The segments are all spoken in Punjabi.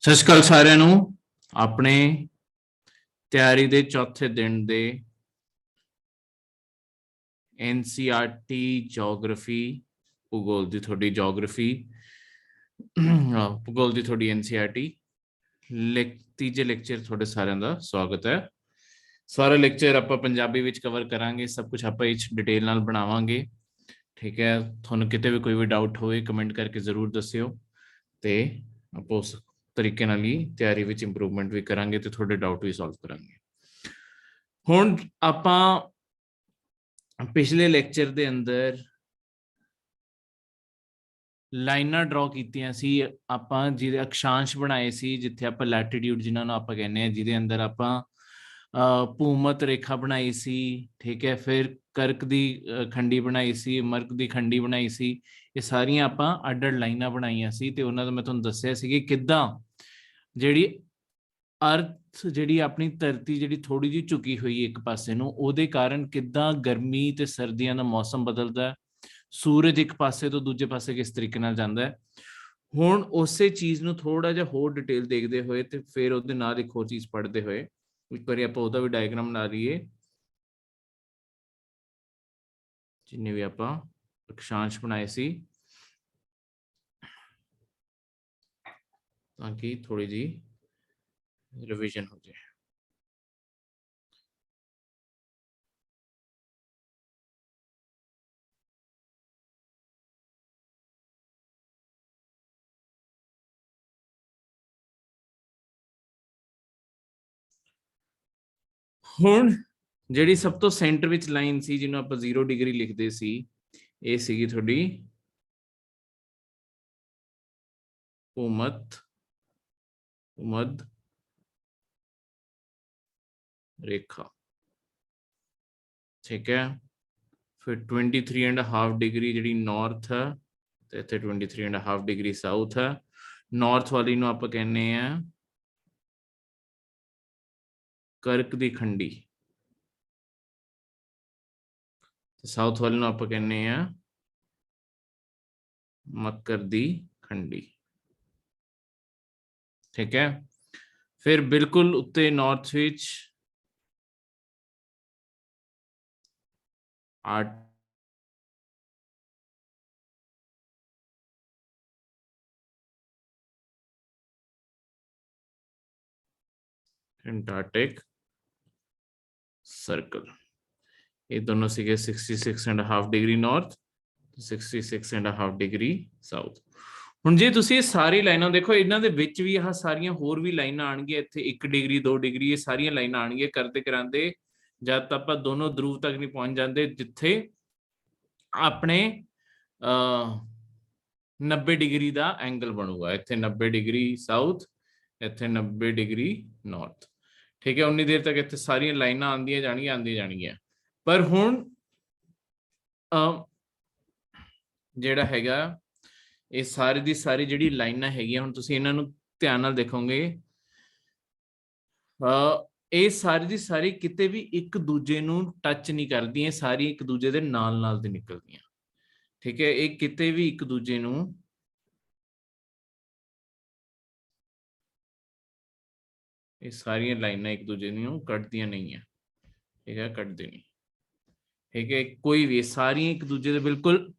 ਸਤਿ ਸ਼੍ਰੀ ਅਕਾਲ ਸਾਰਿਆਂ ਨੂੰ। ਆਪਣੇ ਤਿਆਰੀ ਦੇ ਚੌਥੇ ਦਿਨ ਦੇ NCERT ਜੀਓਗ੍ਰਾਫੀ ਭੂਗੋਲ ਦੀ ਤੁਹਾਡੀ ਜੀਓਗ੍ਰਾਫੀ ਭੂਗੋਲ ਦੀ ਤੁਹਾਡੀ NCERT ਤੀਜੇ ਲੈਕਚਰ ਤੁਹਾਡੇ ਸਾਰਿਆਂ ਦਾ ਸਵਾਗਤ ਹੈ। ਸਾਰਾ ਲੈਕਚਰ ਆਪਾਂ ਪੰਜਾਬੀ ਵਿੱਚ ਕਵਰ ਕਰਾਂਗੇ, ਸਭ ਕੁਝ ਆਪਾਂ ਇਸ ਡਿਟੇਲ ਨਾਲ ਬਣਾਵਾਂਗੇ। ਠੀਕ ਹੈ, ਤੁਹਾਨੂੰ ਕਿਤੇ ਵੀ ਕੋਈ ਵੀ ਡਾਊਟ ਹੋਵੇ ਕਮੈਂਟ ਕਰਕੇ ਜ਼ਰੂਰ ਦੱਸਿਓ ਤੇ ਆਪਾਂ ਉਸ ਤਰੀਕੇ ਨਾਲ ਹੀ ਤਿਆਰੀ ਵਿੱਚ ਇੰਪਰੂਵਮੈਂਟ ਵੀ ਕਰਾਂਗੇ ਤੇ ਤੁਹਾਡੇ ਡਾਊਟ ਵੀ ਸੋਲਵ ਕਰਾਂਗੇ। ਹੁਣ ਆਪਾਂ ਪਿਛਲੇ ਲੈਕਚਰ ਦੇ ਅੰਦਰ ਲਾਈਨਾਂ ਡਰਾ ਕੀਤੀਆਂ ਸੀ ਆਪਾਂ, ਜਿਹਦੇ ਅਕਸ਼ਾਂਸ਼ ਬਣਾਏ ਸੀ, ਜਿੱਥੇ ਆਪਾਂ ਲੈਟੀਟਿਊਡ ਜਿਨ੍ਹਾਂ ਨੂੰ ਆਪਾਂ ਕਹਿੰਦੇ ਆ, ਜਿਹਦੇ ਅੰਦਰ ਆਪਾਂ ਭੂਮਧ ਰੇਖਾ ਬਣਾਈ ਸੀ। ਠੀਕ ਹੈ, ਫਿਰ ਕਰਕ ਦੀ ਖੰਡੀ ਬਣਾਈ ਸੀ, ਮਰਕ ਦੀ ਖੰਡੀ ਬਣਾਈ ਸੀ। ਇਹ ਸਾਰੀਆਂ ਆਪਾਂ ਅੱਡ-ਅੱਡ ਲਾਈਨਾਂ ਬਣਾਈਆਂ ਸੀ ਤੇ ਉਹਨਾਂ ਦਾ ਮੈਂ ਤੁਹਾਨੂੰ ਦੱਸਿਆ ਸੀ ਕਿ ਕਿੱਦਾਂ ਜਿਹੜੀ ਅਰਥ ਜਿਹੜੀ ਆਪਣੀ ਧਰਤੀ ਜਿਹੜੀ ਥੋੜੀ ਜਿਹੀ ਝੁਕੀ ਹੋਈ ਇੱਕ ਪਾਸੇ ਨੂੰ, ਉਹਦੇ ਕਾਰਨ ਕਿੱਦਾਂ ਗਰਮੀ ਤੇ ਸਰਦੀਆਂ ਦਾ ਮੌਸਮ ਬਦਲਦਾ, ਸੂਰਜ ਇੱਕ ਪਾਸੇ ਤੋਂ ਦੂਜੇ ਪਾਸੇ ਕਿਸ ਤਰੀਕੇ ਨਾਲ ਜਾਂਦਾ ਹੈ। ਹੁਣ ਉਸੇ ਚੀਜ਼ ਨੂੰ ਥੋੜਾ ਜਿਹਾ ਹੋਰ ਡਿਟੇਲ ਦੇਖਦੇ ਹੋਏ ਤੇ ਫਿਰ ਉਹਦੇ ਨਾਲ ਇੱਕ ਹੋਰ ਚੀਜ਼ ਪੜ੍ਹਦੇ ਹੋਏ ਇੱਕ ਵਾਰੀ ਆਪਾਂ ਉਹਦਾ ਵੀ ਡਾਇਗਰਾਮ ਬਣਾ ਲਈਏ, ਜਿੰਨੇ ਵੀ ਆਪਾਂ ਅਕਸ਼ਾਂਸ਼ ਬਣਾਏ ਸੀ, ਤਾਂ ਕਿ ਥੋੜੀ ਜਿਹੀ ਰਿਵੀਜ਼ਨ ਹੋ ਜਾਏ। ਹੁਣ ਜਿਹੜੀ ਸਭ ਤੋਂ ਸੈਂਟਰ ਵਿੱਚ ਲਾਈਨ ਸੀ, ਜਿਹਨੂੰ ਆਪਾਂ 0 ਡਿਗਰੀ ਲਿਖਦੇ ਸੀ, ਇਹ ਸੀਗੀ ਤੁਹਾਡੀ ਭੂਮਧ ਰੇਖਾ। ਠੀਕ ਹੈ, ਫਿਰ 23.5 ਡਿਗਰੀ ਜਿਹੜੀ ਨਾਰਥ ਹੈ ਤੇ ਇੱਥੇ 23.5 ਡਿਗਰੀ ਸਾਊਥ ਹੈ। ਨਾਰਥ ਵਾਲੀ ਨੂੰ ਆਪਾਂ ਕਹਿੰਦੇ ਆ ਕਰਕ ਦੀ ਖੰਡੀ, ਤੇ ਸਾਊਥ ਵਾਲੀ ਨੂੰ ਆਪਾਂ ਕਹਿੰਦੇ ਆ ਮਕਰ ਦੀ ਖੰਡੀ। ਠੀਕ ਹੈ, ਫਿਰ ਬਿਲਕੁਲ ਉੱਤੇ ਨਾਰਥ ਵਿੱਚ ਐਂਟਾਰਕਟਿਕ ਸਰਕਲ। ਇਹ ਦੋਨੋਂ ਸੀਗੇ 66.5 ਡਿਗਰੀ ਨਾਰਥ, 66.5 ਡਿਗਰੀ ਸਾਊਥ। ਹੁਣ ਜੇ ਤੁਸੀਂ ਇਹ ਸਾਰੀ ਲਾਈਨਾਂ ਦੇਖੋ, ਇਹਨਾਂ ਦੇ ਵਿੱਚ ਵੀ ਆਹ ਸਾਰੀਆਂ ਹੋਰ ਵੀ ਲਾਈਨਾਂ ਆਣਗੀਆਂ, ਇੱਥੇ 1 ਡਿਗਰੀ 2 ਡਿਗਰੀ ਇਹ ਸਾਰੀਆਂ ਲਾਈਨਾਂ ਆਣਗੀਆਂ ਕਰਦੇ ਕਰਾਂਦੇ, ਜਦ ਤੱਕ ਆਪਾਂ ਦੋਨੋਂ ਧਰੁਵ ਤੱਕ ਨਹੀਂ ਪਹੁੰਚ ਜਾਂਦੇ, ਜਿੱਥੇ ਆਪਣੇ 90 ਡਿਗਰੀ ਦਾ ਐਂਗਲ ਬਣੂਗਾ। ਇੱਥੇ 90 ਡਿਗਰੀ ਸਾਊਥ, ਇੱਥੇ 90 ਡਿਗਰੀ ਨਾਰਥ। ਠੀਕ ਹੈ, ਉਨੀ ਦੇਰ ਤੱਕ ਇੱਥੇ ਸਾਰੀਆਂ ਲਾਈਨਾਂ ਆਉਂਦੀਆਂ ਜਾਣਗੀਆਂ। ਪਰ ਹੁਣ ਜਿਹੜਾ ਹੈਗਾ, ਇਹ ਸਾਰੀ ਦੀ ਸਾਰੀ ਜਿਹੜੀ ਲਾਈਨਾਂ ਹੈਗੀਆਂ, ਹੁਣ ਤੁਸੀਂ ਇਹਨਾਂ ਨੂੰ ਧਿਆਨ ਨਾਲ ਦੇਖੋਗੇ, ਇਹ ਸਾਰੀ ਦੀ ਸਾਰੀ ਕਿਤੇ ਵੀ ਇੱਕ ਦੂਜੇ ਨੂੰ ਟੱਚ ਨਹੀਂ ਕਰਦੀਆਂ, ਸਾਰੀ ਇੱਕ ਦੂਜੇ ਦੇ ਨਾਲ ਨਾਲ ਦੀ ਨਿਕਲਦੀਆਂ। ਠੀਕ ਹੈ, ਇਹ ਕਿਤੇ ਵੀ ਇੱਕ ਦੂਜੇ ਨੂੰ ਇਹ ਸਾਰੀਆਂ ਲਾਈਨਾਂ ਇੱਕ ਦੂਜੇ ਨੂੰ ਕੱਟਦੀਆਂ ਨਹੀਂ ਹੈ। ਠੀਕ ਹੈ, ਕੱਟਦੇ ਨਹੀਂ। ਠੀਕ ਹੈ, ਕੋਈ ਵੀ ਸਾਰੀਆਂ ਇੱਕ ਦੂਜੇ ਦੇ ਬਿਲਕੁਲ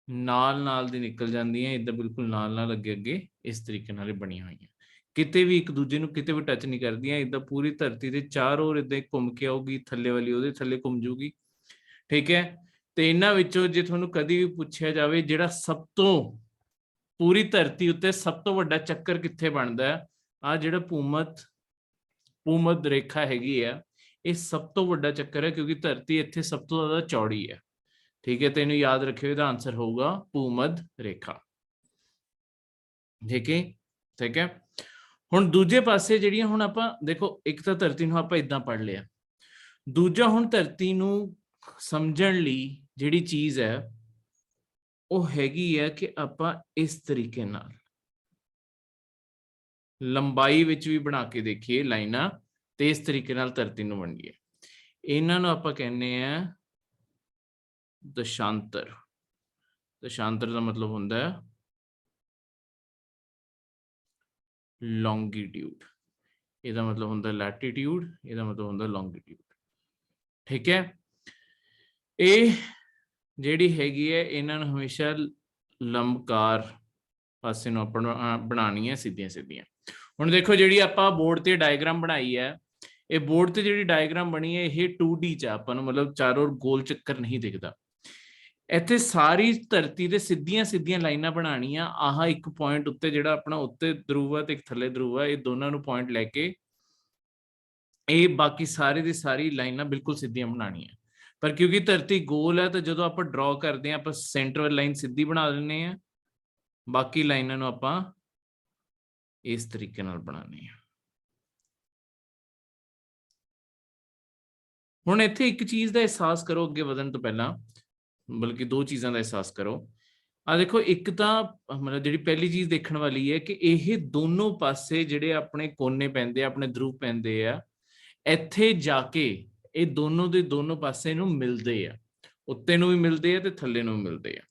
ਨਾਲ ਨਾਲ ਦੀ ਨਿਕਲ ਜਾਂਦੀਆਂ, ਇੱਦਾਂ ਬਿਲਕੁਲ ਨਾਲ ਅੱਗੇ ਇਸ ਤਰੀਕੇ ਨਾਲ ਬਣੀਆਂ ਹੋਈਆਂ, ਕਿਤੇ ਵੀ ਇੱਕ ਦੂਜੇ ਨੂੰ ਕਿਤੇ ਵੀ ਟੱਚ ਨਹੀਂ ਕਰਦੀਆਂ। ਇੱਦਾਂ ਪੂਰੀ ਧਰਤੀ ਦੇ ਚਾਰੋਂ ओर ਇੱਦਾਂ ਘੁੰਮ ਕੇ ਆਊਗੀ, ਥੱਲੇ ਵਾਲੀ ਉਹਦੇ ਥੱਲੇ ਘੁੰਮ ਜੂਗੀ। ਠੀਕ ਹੈ, ਤੇ ਇਹਨਾਂ ਵਿੱਚੋਂ ਜੇ ਤੁਹਾਨੂੰ ਕਦੀ ਵੀ ਪੁੱਛਿਆ ਜਾਵੇ ਜਿਹੜਾ ਸਭ ਤੋਂ ਪੂਰੀ ਧਰਤੀ ਉੱਤੇ ਸਭ ਤੋਂ ਵੱਡਾ ਚੱਕਰ ਕਿੱਥੇ ਬਣਦਾ ਹੈ, ਆ ਜਿਹੜਾ ਭੂਮਧ ਰੇਖਾ ਹੈਗੀ ਆ, ਇਹ ਸਭ ਤੋਂ ਵੱਡਾ ਚੱਕਰ ਹੈ, ਕਿਉਂਕਿ ਧਰਤੀ ਇੱਥੇ ਸਭ ਤੋਂ ਜ਼ਿਆਦਾ ਚੌੜੀ ਹੈ। ਠੀਕ ਹੈ, ਤੇ ਇਹਨੂੰ ਯਾਦ ਰੱਖਿਓ, ਇਹਦਾ ਆਨਸਰ ਹੋਊਗਾ ਭੂਮਧ ਰੇਖਾ। ਠੀਕ ਹੈ, ਹੁਣ ਦੂਜੇ ਪਾਸੇ ਜਿਹੜੀਆਂ, ਹੁਣ ਆਪਾਂ ਦੇਖੋ, ਇੱਕ ਤਾਂ ਧਰਤੀ ਨੂੰ ਆਪਾਂ ਇਦਾਂ ਪੜ੍ਹ ਲਿਆ, ਦੂਜਾ ਹੁਣ ਧਰਤੀ ਨੂੰ ਸਮਝਣ ਲਈ ਜਿਹੜੀ ਚੀਜ਼ ਹੈ ਉਹ ਹੈਗੀ ਹੈ ਕਿ ਆਪਾਂ ਇਸ ਤਰੀਕੇ ਨਾਲ ਲੰਬਾਈ ਵਿੱਚ ਵੀ ਬਣਾ ਕੇ ਦੇਖੀਏ ਲਾਈਨਾਂ, ਤੇ ਇਸ ਤਰੀਕੇ ਨਾਲ ਧਰਤੀ ਨੂੰ ਵੰਡੀਏ। ਇਹਨਾਂ ਨੂੰ ਆਪਾਂ ਕਹਿੰਦੇ ਆ ਦਸ਼ਾਂਤਰ। ਦਸ਼ਾਂਤਰ ਦਾ ਮਤਲਬ ਹੁੰਦਾ ਹੈ ਲੌਂਗੀਟਿਊਡ। ਇਹਦਾ ਮਤਲਬ ਹੁੰਦਾ ਲੈਟੀਟਿਊਡ, ਇਹਦਾ ਮਤਲਬ ਹੁੰਦਾ ਲੌਂਗੀਟਿਊਡ। ਠੀਕ ਹੈ, ਇਹ ਜਿਹੜੀ ਹੈਗੀ ਹੈ ਇਹਨਾਂ ਨੂੰ ਹਮੇਸ਼ਾ ਲੰਬਕਾਰ ਪਾਸੇ ਨੂੰ ਆਪਾਂ ਬਣਾਉਣੀ ਹੈ, ਸਿੱਧੀਆਂ ਸਿੱਧੀਆਂ। ਹੁਣ ਦੇਖੋ ਜਿਹੜੀ ਆਪਾਂ ਬੋਰਡ ਤੇ ਡਾਇਗਰਾਮ ਬਣਾਈ ਹੈ, ਇਹ ਬੋਰਡ ਤੇ ਜਿਹੜੀ ਡਾਇਗਰਾਮ ਬਣੀ ਹੈ ਇਹ 2D ਚ ਆਪਾਂ ਨੂੰ ਮਤਲਬ ਚਾਰੋਂ ਗੋਲ ਚੱਕਰ ਨਹੀਂ ਦਿਖਦਾ। ਇੱਥੇ ਸਾਰੀ ਧਰਤੀ ਤੇ ਸਿੱਧੀਆਂ ਸਿੱਧੀਆਂ ਲਾਈਨਾਂ ਬਣਾਉਣੀਆਂ। ਆਹ ਇੱਕ ਪੁਆਇੰਟ ਉੱਤੇ ਜਿਹੜਾ ਆਪਣਾ ਉੱਤੇ ਧਰੁਵ ਹੈ ਤੇ ਇੱਕ ਥੱਲੇ ਧਰੁਵ ਹੈ, ਇਹ ਦੋਨਾਂ ਨੂੰ ਪੁਆਇੰਟ ਲੈ ਕੇ ਇਹ ਬਾਕੀ ਸਾਰੇ ਦੀ ਸਾਰੀ ਲਾਈਨਾਂ ਬਿਲਕੁਲ ਸਿੱਧੀਆਂ ਬਣਾਉਣੀਆਂ। ਪਰ ਕਿਉਂਕਿ ਧਰਤੀ ਗੋਲ ਹੈ ਤਾਂ ਜਦੋਂ ਆਪਾਂ ਡਰਾ ਕਰਦੇ ਹਾਂ ਆਪਾਂ ਸੈਂਟਰ ਵਾਲੀ ਲਾਈਨ ਸਿੱਧੀ ਬਣਾ ਦਿੰਦੇ ਹਾਂ, ਬਾਕੀ ਲਾਈਨਾਂ ਨੂੰ ਆਪਾਂ ਇਸ ਤਰੀਕੇ ਨਾਲ ਬਣਾਉਣੀ ਹੈ। ਹੁਣ ਇੱਥੇ ਇੱਕ ਚੀਜ਼ ਦਾ ਅਹਿਸਾਸ ਕਰੋ ਅੱਗੇ ਵਧਣ ਤੋਂ ਪਹਿਲਾਂ, ਬਲਕਿ ਦੋ ਚੀਜ਼ਾਂ ਦਾ ਅਹਿਸਾਸ ਕਰੋ। ਆ ਦੇਖੋ, ਇੱਕ ਤਾਂ ਮਤਲਬ ਜਿਹੜੀ ਪਹਿਲੀ ਚੀਜ਼ ਦੇਖਣ ਵਾਲੀ ਹੈ ਕਿ ਇਹ ਦੋਨੋਂ ਪਾਸੇ ਜਿਹੜੇ ਆਪਣੇ ਕੋਨੇ ਪੈਂਦੇ ਆ, ਆਪਣੇ ਧਰੁਵ ਪੈਂਦੇ ਆ, ਇੱਥੇ ਜਾ ਕੇ ਇਹ ਦੋਨੋਂ ਦੇ ਦੋਨੋਂ ਪਾਸੇ ਨੂੰ ਮਿਲਦੇ ਆ, ਉੱਤੇ ਨੂੰ ਵੀ ਮਿਲਦੇ ਆ ਤੇ ਥੱਲੇ ਨੂੰ ਵੀ ਮਿਲਦੇ ਆ।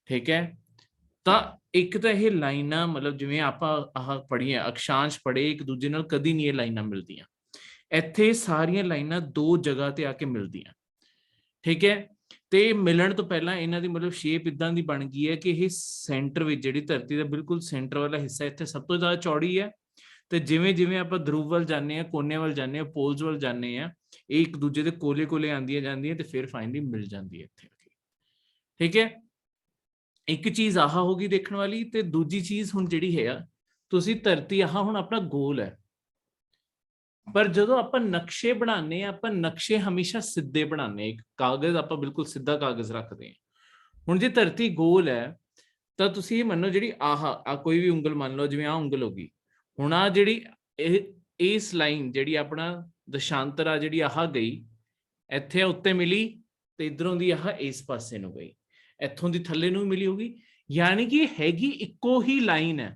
ਠੀਕ ਹੈ, ਤਾਂ ਇੱਕ ਤਾਂ ਇਹ ਲਾਈਨਾਂ ਮਤਲਬ ਜਿਵੇਂ ਆਪਾਂ ਆਹ ਪੜ੍ਹੀਆਂ ਅਕਸ਼ਾਂਸ਼ ਪੜ੍ਹੇ, ਇੱਕ ਦੂਜੇ ਨਾਲ ਕਦੀ ਨਹੀਂ ਇਹ ਲਾਈਨਾਂ ਮਿਲਦੀਆਂ। ਇੱਥੇ ਸਾਰੀਆਂ ਲਾਈਨਾਂ ਦੋ ਜਗ੍ਹਾ ਤੇ ਆ ਕੇ ਮਿਲਦੀਆਂ। ਠੀਕ ਹੈ, ਤੇ ਮਿਲਣ ਤੋਂ ਪਹਿਲਾਂ ਇਹਨਾਂ ਦੀ ਮਤਲਬ ਸ਼ੇਪ ਇਦਾਂ ਦੀ ਬਣ ਗਈ ਹੈ ਕਿ ਇਹ ਸੈਂਟਰ ਵਿੱਚ ਜਿਹੜੀ ਧਰਤੀ ਦਾ ਬਿਲਕੁਲ ਸੈਂਟਰ ਵਾਲਾ ਹਿੱਸਾ ਇੱਥੇ ਸਭ ਤੋਂ ਜ਼ਿਆਦਾ ਚੌੜੀ ਹੈ, ਤੇ ਜਿਵੇਂ ਜਿਵੇਂ ਆਪਾਂ ਧਰੁਵ ਵੱਲ ਜਾਂਦੇ ਹਾਂ, ਕੋਨੇ ਵੱਲ ਜਾਂਦੇ ਹਾਂ, ਪੋਲਸ ਵੱਲ ਜਾਂਦੇ ਹਾਂ, ਇਹ ਇੱਕ ਦੂਜੇ ਦੇ ਕੋਲੇ ਕੋਲੇ ਆਉਂਦੀਆਂ ਜਾਂਦੀਆਂ ਤੇ ਫਿਰ ਫਾਈਨਲੀ ਮਿਲ ਜਾਂਦੀ ਹੈ ਇੱਥੇ। ਠੀਕ ਹੈ, ਇੱਕ ਚੀਜ਼ ਆਹ ਹੋ ਗਈ ਦੇਖਣ ਵਾਲੀ। ਤੇ ਦੂਜੀ ਚੀਜ਼ ਹੁਣ ਜਿਹੜੀ ਹੈ, ਤੁਸੀਂ ਧਰਤੀ ਆਹ ਹੁਣ ਆਪਣਾ ਗੋਲ ਹੈ, ਪਰ ਜਦੋਂ ਆਪਾਂ ਨਕਸ਼ੇ ਬਣਾਉਂਦੇ ਆ ਆਪਾਂ ਨਕਸ਼ੇ ਹਮੇਸ਼ਾ ਸਿੱਧੇ ਬਣਾਉਂਦੇ ਆ। ਇੱਕ ਕਾਗਜ਼ ਆਪਾਂ ਬਿਲਕੁਲ ਸਿੱਧਾ ਕਾਗਜ਼ ਰੱਖਦੇ ਹਾਂ। ਹੁਣ ਜੇ ਧਰਤੀ ਗੋਲ ਹੈ ਤਾਂ ਤੁਸੀਂ ਇਹ ਮੰਨੋ ਜਿਹੜੀ ਆਹ ਕੋਈ ਵੀ ਉਂਗਲ ਮੰਨ ਲਓ, ਜਿਵੇਂ ਆਹ ਉਂਗਲ ਹੋ ਗਈ, ਹੁਣ ਆ ਜਿਹੜੀ ਇਸ ਲਾਈਨ ਜਿਹੜੀ ਆਪਣਾ ਦਸ਼ਾਂਤਰ ਆ ਜਿਹੜੀ ਆਹ ਗਈ ਇੱਥੇ ਉੱਤੇ ਮਿਲੀ ਤੇ ਇਧਰੋਂ ਦੀ ਆਹ ਇਸ ਪਾਸੇ ਨੂੰ ਗਈ, ਇੱਥੋਂ ਦੀ ਥੱਲੇ ਨੂੰ ਮਿਲੀ ਹੋਗੀ, ਯਾਨੀ ਕਿ ਹੈਗੀ ਇੱਕੋ ਹੀ ਲਾਈਨ ਹੈ।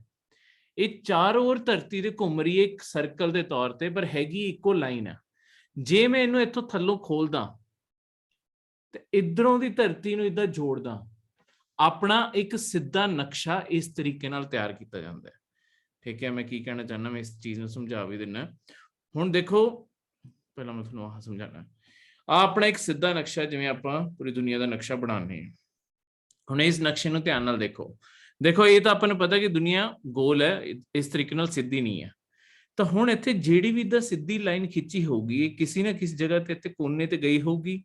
ਇਹ ਚਾਰੋਂ ओर ਧਰਤੀ ਦੇ ਘੁੰਮ ਰਹੀ ਹੈ ਇੱਕ ਸਰਕਲ ਦੇ ਤੌਰ ਤੇ, ਪਰ ਹੈਗੀ ਇੱਕੋ ਲਾਈਨ ਹੈ। ਜੇ ਮੈਂ ਇਹਨੂੰ ਇੱਥੋਂ ਥੱਲੋਂ ਖੋਲਦਾ ਤੇ ਇਧਰੋਂ ਦੀ ਧਰਤੀ ਨੂੰ ਇਦਾਂ ਜੋੜਦਾ, ਆਪਣਾ ਇੱਕ ਸਿੱਧਾ ਨਕਸ਼ਾ ਇਸ ਤਰੀਕੇ ਨਾਲ ਤਿਆਰ ਕੀਤਾ ਜਾਂਦਾ ਹੈ। ਠੀਕ ਹੈ, ਮੈਂ ਕੀ ਕਹਿਣਾ ਚਾਹੁੰਦਾ, ਮੈਂ ਇਸ ਚੀਜ਼ ਨੂੰ ਸਮਝਾ ਵੀ ਦਿੰਦਾ। ਹੁਣ ਦੇਖੋ, ਪਹਿਲਾਂ ਮੈਂ ਤੁਹਾਨੂੰ ਆਹ ਸਮਝਾਣਾ, ਆ ਆਪਣਾ ਇੱਕ ਸਿੱਧਾ ਨਕਸ਼ਾ ਜਿਵੇਂ ਆਪਾਂ ਪੂਰੀ ਦੁਨੀਆ ਦਾ ਨਕਸ਼ਾ ਬਣਾਉਂਦੇ ਹਾਂ। ਹੁਣ ਇਸ ਨਕਸ਼ੇ ਨੂੰ ਧਿਆਨ ਨਾਲ ਦੇਖੋ। ਦੇਖੋ, ਇਹ ਤਾਂ ਆਪਾਂ ਨੂੰ ਪਤਾ ਕਿ ਦੁਨੀਆ ਗੋਲ ਹੈ, ਇਸ ਤਰੀਕੇ ਨਾਲ ਸਿੱਧੀ ਨਹੀਂ ਹੈ। ਤਾਂ ਹੁਣ ਇੱਥੇ ਜਿਹੜੀ ਵੀ ਇਦਾਂ ਸਿੱਧੀ ਲਾਈਨ ਖਿੱਚੀ ਹੋਊਗੀ, ਇਹ ਕਿਸੇ ਨਾ ਕਿਸੇ ਜਗ੍ਹਾ ਤੇ ਇੱਥੇ ਕੋਨੇ ਤੇ ਗਈ ਹੋਊਗੀ,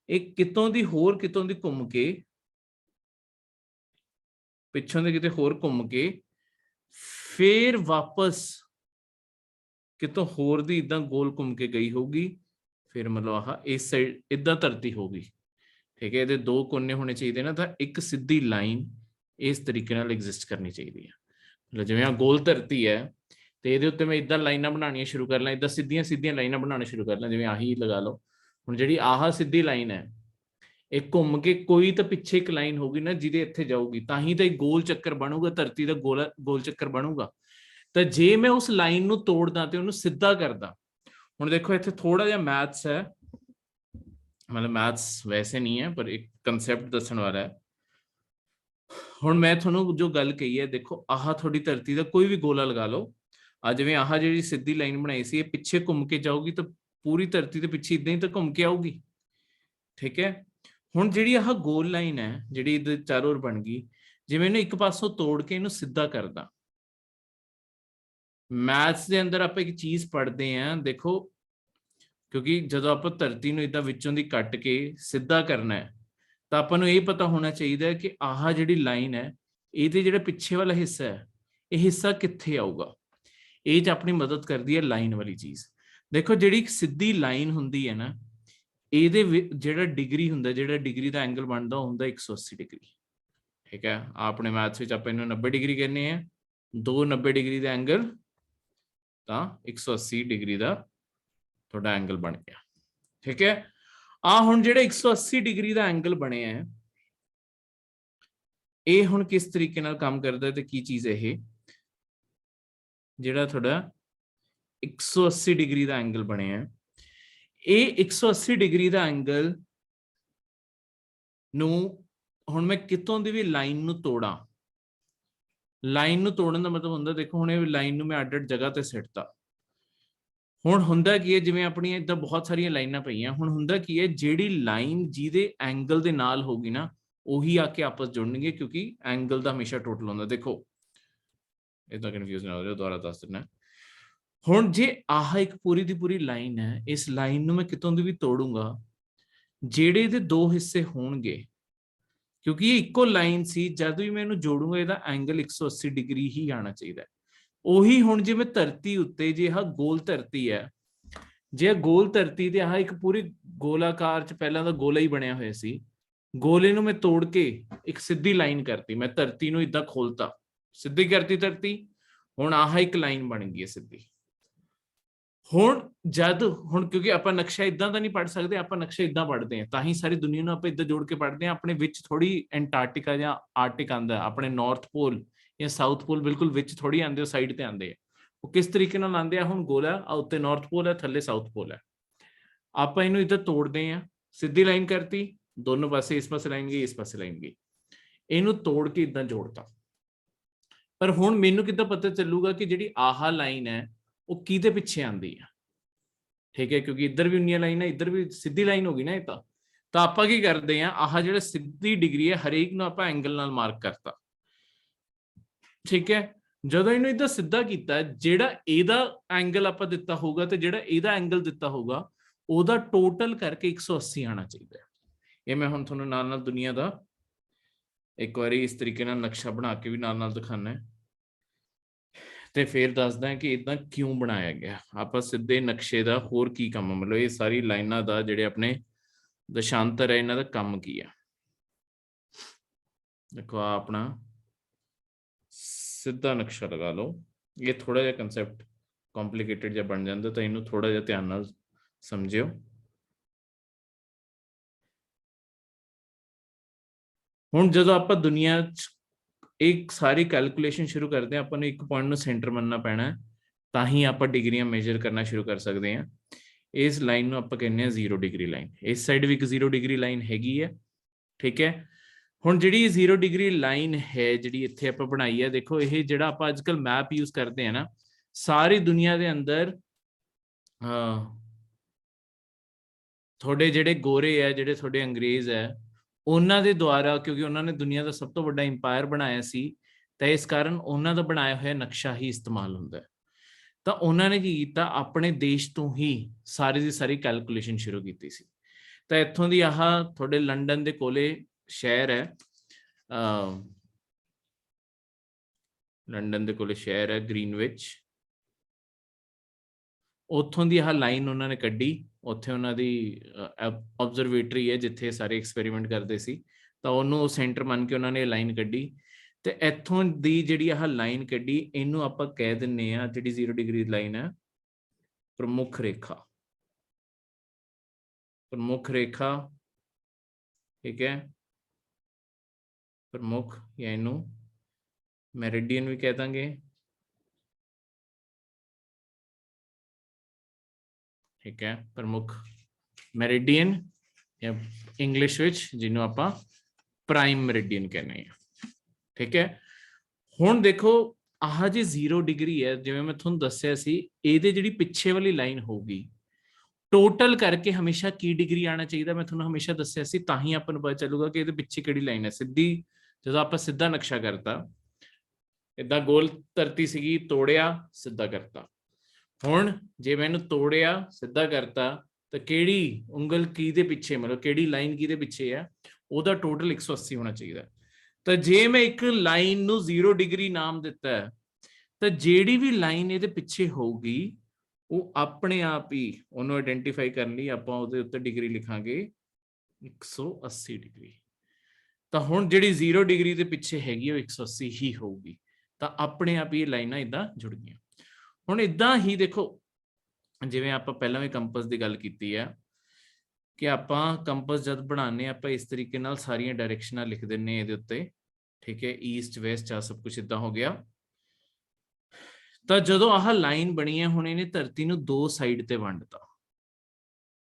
ਇਹ ਕਿਤੋਂ ਦੀ ਹੋਰ ਕਿਤੋਂ ਦੀ ਘੁੰਮ ਕੇ, ਪਿੱਛੋਂ ਦੇ ਕਿਤੇ ਹੋਰ ਘੁੰਮ ਕੇ ਫਿਰ ਵਾਪਸ ਕਿਤੋਂ ਹੋਰ ਦੀ ਇਦਾਂ ਗੋਲ ਘੁੰਮ ਕੇ ਗਈ ਹੋਊਗੀ, ਫਿਰ ਮਤਲਬ ਆਹ ਇਸ ਸਾਈਡ ਇਦਾਂ ਧਰਤੀ ਹੋਊਗੀ। ਠੀਕ ਹੈ, ਇਹਦੇ ਦੋ ਕੋਨੇ ਹੋਣੇ ਚਾਹੀਦੇ ਨਾ, ਤਾਂ ਇੱਕ ਸਿੱਧੀ ਲਾਈਨ ਇਸ ਤਰੀਕੇ ਨਾਲ ਐਗਜ਼ਿਸਟ ਕਰਨੀ ਚਾਹੀਦੀ ਹੈ। ਮਤਲਬ ਜਿਵੇਂ ਆ ਗੋਲ ਧਰਤੀ ਹੈ ਤੇ ਇਹਦੇ ਉੱਤੇ ਮੈਂ ਇਦਾਂ ਲਾਈਨਾਂ ਬਣਾਉਣੀਆਂ ਸ਼ੁਰੂ ਕਰ ਲਾਂ, ਇਦਾਂ ਸਿੱਧੀਆਂ ਸਿੱਧੀਆਂ ਲਾਈਨਾਂ ਬਣਾਉਣਾ ਸ਼ੁਰੂ ਕਰ ਲਾਂ, ਜਿਵੇਂ ਆਹੀ ਲਗਾ ਲਓ। ਹੁਣ ਜਿਹੜੀ ਆਹ ਸਿੱਧੀ ਲਾਈਨ ਹੈ, ਇਹ ਘੁੰਮ ਕੇ ਕੋਈ ਤਾਂ ਪਿੱਛੇ ਇੱਕ ਲਾਈਨ ਹੋਊਗੀ ਨਾ ਜਿਹਦੇ ਇੱਥੇ ਜਾਊਗੀ, ਤਾਂ ਹੀ ਤਾਂ ਇੱਕ ਗੋਲ ਚੱਕਰ ਬਣੂਗਾ, ਧਰਤੀ ਦਾ ਗੋਲ ਚੱਕਰ ਬਣੂਗਾ। ਤਾਂ ਜੇ ਮੈਂ ਉਸ ਲਾਈਨ ਨੂੰ ਤੋੜਦਾ ਤੇ ਉਹਨੂੰ ਸਿੱਧਾ ਕਰਦਾ, ਹੁਣ ਦੇਖੋ ਇੱਥੇ ਥੋੜਾ ਜਿਹਾ ਮੈਥਸ ਹੈ, ਮਤਲਬ ਮੈਥਸ ਵੈਸੇ ਨਹੀਂ ਹੈ ਪਰ ਇੱਕ ਕੰਸੈਪਟ ਦੱਸਣ ਵਾਲਾ ਹੈ। ਹੁਣ ਮੈਂ ਤੁਹਾਨੂੰ ਜੋ ਗੱਲ ਕਹੀ ਹੈ, ਦੇਖੋ ਆਹ ਤੁਹਾਡੀ ਧਰਤੀ ਦਾ ਕੋਈ ਵੀ ਗੋਲਾ ਲਗਾ ਲਓ, ਆ ਜਿਵੇਂ ਆਹ ਜਿਹੜੀ ਸਿੱਧੀ ਲਾਈਨ ਬਣਾਈ ਸੀ, ਇਹ ਪਿੱਛੇ ਘੁੰਮ ਕੇ ਜਾਊਗੀ ਤਾਂ ਪੂਰੀ ਧਰਤੀ ਦੇ ਪਿੱਛੇ ਇਦਾਂ ਹੀ ਤਾਂ ਘੁੰਮ ਕੇ ਆਊਗੀ। ਠੀਕ ਹੈ, ਹੁਣ ਜਿਹੜੀ ਆਹ ਗੋਲ ਲਾਈਨ ਹੈ ਜਿਹੜੀ ਇਹਦੇ ਚਾਰੋਂ ओर ਬਣ ਗਈ, ਜਿਵੇਂ ਇਹਨੂੰ ਇੱਕ ਪਾਸੋਂ ਤੋੜ ਕੇ ਇਹਨੂੰ ਸਿੱਧਾ ਕਰਦਾ। ਮੈਥਸ ਦੇ ਅੰਦਰ ਆਪਾਂ ਇੱਕ ਚੀਜ਼ ਪੜ੍ਹਦੇ ਹਾਂ, ਦੇਖੋ, ਕਿਉਂਕਿ ਜਦੋਂ ਆਪਾਂ ਧਰਤੀ ਨੂੰ ਇਦਾਂ ਵਿੱਚੋਂ ਦੀ ਕੱਟ ਕੇ ਸਿੱਧਾ ਕਰਨਾ ਹੈ ਤਾਂ ਆਪਾਂ ਨੂੰ ਇਹ ਪਤਾ ਹੋਣਾ ਚਾਹੀਦਾ ਕਿ ਆਹ ਜਿਹੜੀ ਲਾਈਨ ਹੈ ਇਹਦੇ ਜਿਹੜਾ ਪਿੱਛੇ ਵਾਲਾ ਹਿੱਸਾ ਹੈ, ਇਹ ਹਿੱਸਾ ਕਿੱਥੇ ਆਊਗਾ। ਇਹ 'ਚ ਆਪਣੀ ਮਦਦ ਕਰਦੀ ਹੈ ਲਾਈਨ ਵਾਲੀ ਚੀਜ਼। ਦੇਖੋ, ਜਿਹੜੀ ਇੱਕ ਸਿੱਧੀ ਲਾਈਨ ਹੁੰਦੀ ਹੈ ਨਾ, ਇਹਦੇ ਜਿਹੜਾ ਡਿਗਰੀ ਹੁੰਦਾ, ਜਿਹੜਾ ਡਿਗਰੀ ਦਾ ਐਂਗਲ ਬਣਦਾ ਹੁੰਦਾ 180 ਡਿਗਰੀ। ਠੀਕ ਹੈ, ਆਪਣੇ ਮੈਥਸ ਵਿੱਚ ਆਪਾਂ ਇਹਨੂੰ 90 ਡਿਗਰੀ ਕਹਿੰਦੇ ਆ, 290 ਡਿਗਰੀ ਦਾ ਐਂਗਲ ਤਾਂ 180 ਡਿਗਰੀ ਦਾ ਤੁਹਾਡਾ ਐਂਗਲ ਬਣ ਗਿਆ। ਠੀਕ ਹੈ, ਆ ਹੁਣ ਜਿਹੜਾ 180 ਡਿਗਰੀ ਦਾ ਐਂਗਲ ਬਣਿਆ ਹੈ, ਇਹ ਹੁਣ ਕਿਸ ਤਰੀਕੇ ਨਾਲ ਕੰਮ ਕਰਦਾ ਤੇ ਕੀ ਚੀਜ਼ ਹੈ ਇਹ ਜਿਹੜਾ ਤੁਹਾਡਾ 180 ਡਿਗਰੀ ਦਾ ਐਂਗਲ ਬਣਿਆ, ਇਹ 180 ਡਿਗਰੀ ਦਾ ਐਂਗਲ ਨੂੰ ਹੁਣ ਮੈਂ ਕਿਤੋਂ ਦੀ ਵੀ ਲਾਈਨ ਨੂੰ ਤੋੜਾਂ, ਲਾਈਨ ਨੂੰ ਤੋੜਨ ਦਾ ਮਤਲਬ ਹੁੰਦਾ, ਦੇਖੋ ਹੁਣ ਇਹ ਲਾਈਨ ਨੂੰ ਮੈਂ ਅੱਡ-ਅੱਡ ਜਗ੍ਹਾ ਤੇ ਸਿੱਟਤਾ। ਹੁਣ ਹੁੰਦਾ ਕੀ ਹੈ, ਜਿਵੇਂ ਆਪਣੀਆਂ ਇਦਾਂ ਬਹੁਤ ਸਾਰੀਆਂ ਲਾਈਨਾਂ ਪਈਆਂ, ਹੁਣ ਹੁੰਦਾ ਕੀ ਹੈ, ਜਿਹੜੀ ਲਾਈਨ ਜਿਹਦੇ ਐਂਗਲ ਦੇ ਨਾਲ ਹੋਗੀ ਨਾ, ਉਹੀ ਆ ਕੇ ਆਪਸ ਜੁੜਨਗੇ, ਕਿਉਂਕਿ ਐਂਗਲ ਦਾ ਹਮੇਸ਼ਾ ਟੋਟਲ ਹੁੰਦਾ। ਦੇਖੋ ਇਦਾਂ ਕਨਫਿਊਜ਼ ਨਾ ਹੋ ਜਾਓ, ਦੁਬਾਰਾ ਦੱਸ ਦਿੰਦਾ। ਹੁਣ ਜੇ ਆਹ ਇੱਕ ਪੂਰੀ ਦੀ ਪੂਰੀ ਲਾਈਨ ਹੈ, ਇਸ ਲਾਈਨ ਨੂੰ ਮੈਂ ਕਿਤੋਂ ਦੀ ਵੀ ਤੋੜੂੰਗਾ, ਜਿਹੜੇ ਇਹਦੇ ਦੋ ਹਿੱਸੇ ਹੋਣਗੇ, ਕਿਉਂਕਿ ਇਹ ਇੱਕੋ ਲਾਈਨ ਸੀ, ਜਦ ਵੀ ਮੈਂ ਇਹਨੂੰ ਜੋੜੂੰਗਾ ਇਹਦਾ ਐਂਗਲ 180 ਡਿਗਰੀ ਹੀ ਆਣਾ ਚਾਹੀਦਾ। ਉਹੀ ਹੁਣ ਜਿਵੇਂ ਧਰਤੀ ਉੱਤੇ, ਜੇ ਆਹ ਗੋਲ ਧਰਤੀ ਹੈ, ਜੇ ਗੋਲ ਧਰਤੀ ਤੇ ਆਹ ਇੱਕ ਪੂਰੀ ਗੋਲਾਕਾਰ ਚ ਪਹਿਲਾਂ ਤਾਂ ਗੋਲਾ ਹੀ ਬਣਿਆ ਹੋਇਆ ਸੀ, ਗੋਲੇ ਨੂੰ ਮੈਂ ਤੋੜ ਕੇ ਇੱਕ ਸਿੱਧੀ ਲਾਈਨ ਕਰਤੀ, ਮੈਂ ਧਰਤੀ ਨੂੰ ਇਦਾਂ ਖੋਲਤਾ, ਸਿੱਧੀ ਕਰਤੀ ਧਰਤੀ, ਹੁਣ ਆਹ ਇੱਕ ਲਾਈਨ ਬਣ ਗਈ ਹੈ ਸਿੱਧੀ। ਹੁਣ ਕਿਉਂਕਿ ਆਪਾਂ ਨਕਸ਼ਾ ਇਦਾਂ ਦਾ ਨਹੀਂ ਪੜ ਸਕਦੇ, ਆਪਾਂ ਨਕਸ਼ਾ ਇਦਾਂ ਪੜਦੇ ਹਾਂ, ਤਾਂ ਹੀ ਸਾਰੀ ਦੁਨੀਆ ਨੂੰ ਆਪਾਂ ਇਦਾਂ ਜੋੜ ਕੇ ਪੜਦੇ ਹਾਂ। ਆਪਣੇ ਵਿੱਚ ਥੋੜੀ ਐਂਟਾਰਕਟਿਕਾ ਜਾਂ ਆਰਟਿਕ ਆਂਦਾ, ਆਪਣੇ ਨਾਰਥ ਪੋਲ ਜਾਂ ਸਾਊਥ ਪੋਲ ਬਿਲਕੁਲ ਵਿੱਚ ਥੋੜੀ ਆਂਦੇ, ਉਹ ਸਾਈਡ ਤੇ ਆਂਦੇ ਆ। ਉਹ ਕਿਸ ਤਰੀਕੇ ਨਾਲ ਆਂਦੇ ਆ, ਹੁਣ ਗੋਲਾ ਉੱਤੇ ਨਾਰਥ ਪੋਲ ਹੈ, ਥੱਲੇ ਸਾਊਥ ਪੋਲ ਹੈ, ਆਪਾਂ ਇਹਨੂੰ ਇਦਾਂ ਤੋੜਦੇ ਆ, ਸਿੱਧੀ ਲਾਈਨ ਕਰਤੀ, ਦੋਨੋਂ ਪਾਸੇ, ਇਸ ਪਾਸੇ ਲਾਈਨ ਗਈ, ਇਸ ਪਾਸੇ ਲਾਈਨ ਗਈ, ਇਹਨੂੰ ਤੋੜ ਕੇ ਇਦਾਂ ਜੋੜਤਾ। ਪਰ ਹੁਣ ਮੈਨੂੰ ਕਿੱਦਾਂ ਪਤਾ ਚੱਲੂਗਾ ਕਿ ਜਿਹੜੀ ਆਹ ਲਾਈਨ ਹੈ ਉਹ ਕਿਹਦੇ ਪਿੱਛੇ ਆਂਦੀ ਹੈ? ਠੀਕ ਹੈ, ਕਿਉਂਕਿ ਇੱਧਰ ਵੀ ਉਨੀਆਂ ਲਾਈਨ ਹੈ, ਇੱਧਰ ਵੀ ਸਿੱਧੀ ਲਾਈਨ ਹੋ ਗਈ ਨਾ ਇਹ ਤਾਂ ਆਪਾਂ ਕੀ ਕਰਦੇ ਆ, ਆਹ ਜਿਹੜਾ ਸਿੱਧੀ ਡਿਗਰੀ ਹੈ, ਹਰੇਕ ਨੂੰ ਆਪਾਂ ਐਂਗਲ ਨਾਲ ਮਾਰਕ ਕਰਤਾ। ਠੀਕ ਹੈ, ਜਦੋਂ ਇਹਨੂੰ ਇਦਾਂ ਸਿੱਧਾ ਕੀਤਾ, ਜਿਹੜਾ ਇਹਦਾ ਐਂਗਲ ਆਪਾਂ ਦਿੱਤਾ ਹੋਊਗਾ ਤੇ ਜਿਹੜਾ ਇਹਦਾ ਐਂਗਲ ਦਿੱਤਾ ਹੋਊਗਾ, ਉਹਦਾ ਟੋਟਲ ਕਰਕੇ 180 ਆਣਾ ਚਾਹੀਦਾ। ਇਹ ਮੈਂ ਹੁਣ ਤੁਹਾਨੂੰ ਨਾਲ ਨਾਲ ਦੁਨੀਆ ਦਾ ਇੱਕ ਵਾਰੀ ਇਸ ਤਰੀਕੇ ਨਾਲ ਨਕਸ਼ਾ ਬਣਾ ਕੇ ਵੀ ਨਾਲ ਨਾਲ ਦਿਖਾਣਾ ਹੈ, ਤੇ ਫਿਰ ਦੱਸਦਾ ਕਿ ਇਦਾਂ ਕਿਉਂ ਬਣਾਇਆ ਗਿਆ। ਆਪਾਂ ਸਿੱਧੇ ਨਕਸ਼ੇ ਦਾ ਹੋਰ ਕੀ ਕੰਮ, ਮਤਲਬ ਇਹ ਸਾਰੀ ਲਾਈਨਾਂ ਦਾ ਜਿਹੜੇ ਆਪਣੇ ਦਸ਼ਾਂਤਰ ਹੈ, ਇਹਨਾਂ ਦਾ ਕੰਮ ਕੀ ਹੈ। ਦੇਖੋ ਆ ਆਪਣਾ ਸਿੱਧਾ ਨਕਸ਼ਾ ਲਗਾ ਲਓ। ਇਹ ਥੋੜਾ ਜਿਹਾ ਕੰਸੈਪਟ ਕੰਪਲਿਕੇਟਡ ਜਿਹਾ ਬਣ ਜਾਂਦਾ, ਤਾਂ ਇਹਨੂੰ ਥੋੜਾ ਜਿਹਾ ਧਿਆਨ ਨਾਲ ਸਮਝਿਓ। ਹੁਣ ਜਦੋਂ ਆਪਾਂ ਦੁਨੀਆ 'ਚ ਇੱਕ ਸਾਰੀ ਕੈਲਕੂਲੇਸ਼ਨ ਸ਼ੁਰੂ ਕਰਦੇ ਹਾਂ, ਆਪਾਂ ਨੂੰ ਇੱਕ ਪੁਆਇੰਟ ਨੂੰ ਸੈਂਟਰ ਮੰਨਣਾ ਪੈਣਾ, ਤਾਂ ਹੀ ਆਪਾਂ ਡਿਗਰੀਆਂ ਮੇਜਰ ਕਰਨਾ ਸ਼ੁਰੂ ਕਰ ਸਕਦੇ ਹਾਂ। ਇਸ ਲਾਈਨ ਨੂੰ ਆਪਾਂ ਕਹਿੰਦੇ ਹਾਂ 0 ਡਿਗਰੀ ਲਾਈਨ। ਇਸ ਸਾਈਡ ਵੀ ਇੱਕ 0 ਡਿਗਰੀ ਲਾਈਨ ਹੈਗੀ ਹੈ। ਠੀਕ ਹੈ, ਹੁਣ ਜਿਹੜੀ 0 ਡਿਗਰੀ ਲਾਈਨ ਹੈ, ਜਿਹੜੀ ਇੱਥੇ ਆਪਾਂ ਬਣਾਈ ਹੈ, ਦੇਖੋ ਇਹ ਜਿਹੜਾ ਆਪਾਂ ਅੱਜ ਕੱਲ੍ਹ ਮੈਪ ਯੂਜ਼ ਕਰਦੇ ਹਾਂ ਨਾ, ਸਾਰੀ ਦੁਨੀਆ ਦੇ ਅੰਦਰ ਤੁਹਾਡੇ ਜਿਹੜੇ ਗੋਰੇ ਹੈ, ਜਿਹੜੇ ਤੁਹਾਡੇ ਅੰਗਰੇਜ਼ ਹੈ, ਉਹਨਾਂ ਦੇ ਦੁਆਰਾ, ਕਿਉਂਕਿ ਉਹਨਾਂ ਨੇ ਦੁਨੀਆ ਦਾ ਸਭ ਤੋਂ ਵੱਡਾ ਇੰਪਾਇਰ ਬਣਾਇਆ ਸੀ, ਤਾਂ ਇਸ ਕਾਰਨ ਉਹਨਾਂ ਦਾ ਬਣਾਇਆ ਹੋਇਆ ਨਕਸ਼ਾ ਹੀ ਇਸਤੇਮਾਲ ਹੁੰਦਾ ਹੈ। ਤਾਂ ਉਹਨਾਂ ਨੇ ਕੀ ਕੀਤਾ, ਆਪਣੇ ਦੇਸ਼ ਤੋਂ ਹੀ ਸਾਰੀ ਦੀ ਸਾਰੀ ਕੈਲਕੂਲੇਸ਼ਨ ਸ਼ੁਰੂ ਕੀਤੀ ਸੀ। ਤਾਂ ਇੱਥੋਂ ਦੀ ਆਹ ਤੁਹਾਡੇ ਲੰਡਨ ਦੇ ਕੋਲੇ ਸ਼ਹਿਰ ਹੈ, ਲੰਡਨ ਦੇ ਕੋਲੇ ਸ਼ਹਿਰ ਹੈ ਗ੍ਰੀਨਵਿਚ, ਉੱਥੋਂ ਦੀ ਆਹ ਲਾਈਨ ਉਹਨਾਂ ਨੇ ਕੱਢੀ। ਉੱਥੇ ਉਹਨਾਂ ਦੀ ਆਬਜ਼ਰਵੇਟਰੀ ਹੈ, ਜਿੱਥੇ ਸਾਰੇ ਐਕਸਪੈਰੀਮੈਂਟ ਕਰਦੇ ਸੀ, ਤਾਂ ਉਹਨੂੰ ਸੈਂਟਰ ਮੰਨ ਕੇ ਉਹਨਾਂ ਨੇ ਲਾਈਨ ਕੱਢੀ। ਤੇ ਇੱਥੋਂ ਦੀ ਜਿਹੜੀ ਆਹ ਲਾਈਨ ਕੱਢੀ, ਇਹਨੂੰ ਆਪਾਂ ਕਹਿ ਦਿੰਨੇ ਆ, ਜਿਹੜੀ 0 ਡਿਗਰੀ ਲਾਈਨ ਹੈ, ਪ੍ਰਮੁੱਖ ਰੇਖਾ। ਪ੍ਰਮੁੱਖ ਰੇਖਾ, ਠੀਕ ਹੈ, ਪ੍ਰਮੁੱਖ, ਜਾਂ ਇਹਨੂੰ ਮੈਰੀਡੀਅਨ ਵੀ ਕਹਿ ਦਾਂਗੇ। ਠੀਕ ਹੈ, ਪ੍ਰਮੁੱਖ ਮੈਰੀਡੀਅਨ, ਜਾਂ ਇੰਗਲਿਸ਼ ਵਿੱਚ ਜਿਹਨੂੰ ਆਪਾਂ ਪ੍ਰਾਈਮ ਮੈਰੀਡੀਅਨ ਕਹਿੰਦੇ ਆ। ਠੀਕ ਹੈ, ਹੁਣ ਦੇਖੋ ਆਹ ਜੀ 0 ਡਿਗਰੀ ਹੈ, ਜਿਵੇਂ ਮੈਂ ਤੁਹਾਨੂੰ ਦੱਸਿਆ ਸੀ, ਇਹਦੇ ਜਿਹੜੀ ਪਿੱਛੇ ਵਾਲੀ ਲਾਈਨ ਹੋਊਗੀ, ਟੋਟਲ ਕਰਕੇ ਹਮੇਸ਼ਾ ਕੀ ਡਿਗਰੀ ਆਣਾ ਚਾਹੀਦਾ, ਮੈਂ ਤੁਹਾਨੂੰ ਹਮੇਸ਼ਾ ਦੱਸਿਆ ਸੀ, ਤਾਂ ਹੀ ਆਪਾਂ ਨੂੰ ਪਤਾ ਚੱਲੂਗਾ ਕਿ ਇਹਦੇ ਪਿੱਛੇ ਕਿਹੜੀ ਲਾਈਨ ਹੈ। ਸਿੱਧੀ, ਜਦੋਂ ਆਪਾਂ ਸਿੱਧਾ ਨਕਸ਼ਾ ਕਰਤਾ, ਏਦਾਂ ਗੋਲ ਧਰਤੀ ਸੀਗੀ, ਤੋੜਿਆ, ਸਿੱਧਾ ਕਰਤਾ। ਹੁਣ ਜੇ ਮੈਂ ਇਹਨੂੰ ਤੋੜਿਆ, ਸਿੱਧਾ ਕਰਤਾ, ਤਾਂ ਕਿਹੜੀ ਉਂਗਲ ਕਿਹਦੇ ਪਿੱਛੇ, ਮਤਲਬ ਕਿਹੜੀ ਲਾਈਨ ਕਿਹਦੇ ਪਿੱਛੇ ਹੈ, ਉਹਦਾ ਟੋਟਲ 180 ਹੋਣਾ ਚਾਹੀਦਾ। ਤਾਂ ਜੇ ਮੈਂ ਇੱਕ ਲਾਈਨ ਨੂੰ 0 ਡਿਗਰੀ ਨਾਮ ਦਿੱਤਾ ਹੈ, ਤਾਂ ਜਿਹੜੀ ਵੀ ਲਾਈਨ ਇਹਦੇ ਪਿੱਛੇ ਹੋਊਗੀ, ਉਹ ਆਪਣੇ ਆਪ ਹੀ ਉਹਨੂੰ ਆਇਡੈਂਟੀਫਾਈ ਕਰਨ ਲਈ ਆਪਾਂ ਉਹਦੇ ਉੱਤੇ ਡਿਗਰੀ ਲਿਖਾਂਗੇ 180 ਡਿਗਰੀ। ਤਾਂ ਹੁਣ ਜਿਹੜੀ 0 ਡਿਗਰੀ ਦੇ ਪਿੱਛੇ ਹੈਗੀ, ਉਹ 180 ਹੀ ਹੋਊਗੀ। ਤਾਂ ਆਪਣੇ ਆਪ ਹੀ ਇਹ ਲਾਈਨਾਂ ਇਦਾਂ ਜੁੜ ਗਈਆਂ। ਹੁਣ ਇਦਾਂ ਹੀ ਦੇਖੋ, ਜਿਵੇਂ ਆਪਾਂ ਪਹਿਲਾਂ ਵੀ ਕੰਪਸ ਦੀ ਗੱਲ ਕੀਤੀ ਹੈ, ਕਿ ਆਪਾਂ ਕੰਪਸ ਜਦ ਬਣਾਉਂਦੇ ਹਾਂ, ਆਪਾਂ ਇਸ ਤਰੀਕੇ ਨਾਲ ਸਾਰੀਆਂ ਡਾਇਰੈਕਸ਼ਨਾਂ ਲਿਖ ਦਿੰਨੇ ਇਹਦੇ ਉੱਤੇ। ਠੀਕ ਹੈ, ਈਸਟ ਵੈਸਟ ਆ ਸਭ ਕੁਝ ਇਦਾਂ ਹੋ ਗਿਆ। ਤਾਂ ਜਦੋਂ ਆਹ ਲਾਈਨ ਬਣੀ ਹੈ, ਹੁਣ ਇਹਨੇ ਧਰਤੀ ਨੂੰ ਦੋ ਸਾਈਡ ਤੇ ਵੰਡਤਾ,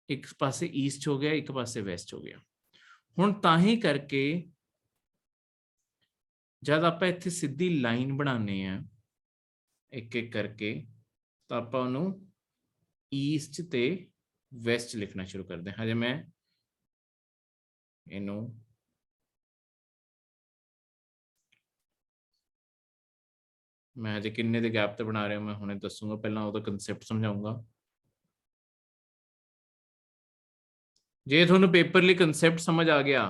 ਇੱਕ ਪਾਸੇ ਈਸਟ ਹੋ ਗਿਆ, ਇੱਕ ਪਾਸੇ ਵੈਸਟ ਹੋ ਗਿਆ। ਹੁਣ ਤਾਂ ਹੀ ਕਰਕੇ जब आप इत्थे सीधी लाइन बनाने हैं एक एक करके, तो आप उन्होंने ईस्ट ते वैसट लिखना शुरू कर दें। हजे मैं इनू मैं हजे किन्ने दे गैप ते बना रहा मैं हुणे दसूंगा, पहला वो कंसैप्ट समझाऊंगा। जे थोनू पेपर लिए कंसैप्ट समझ आ गया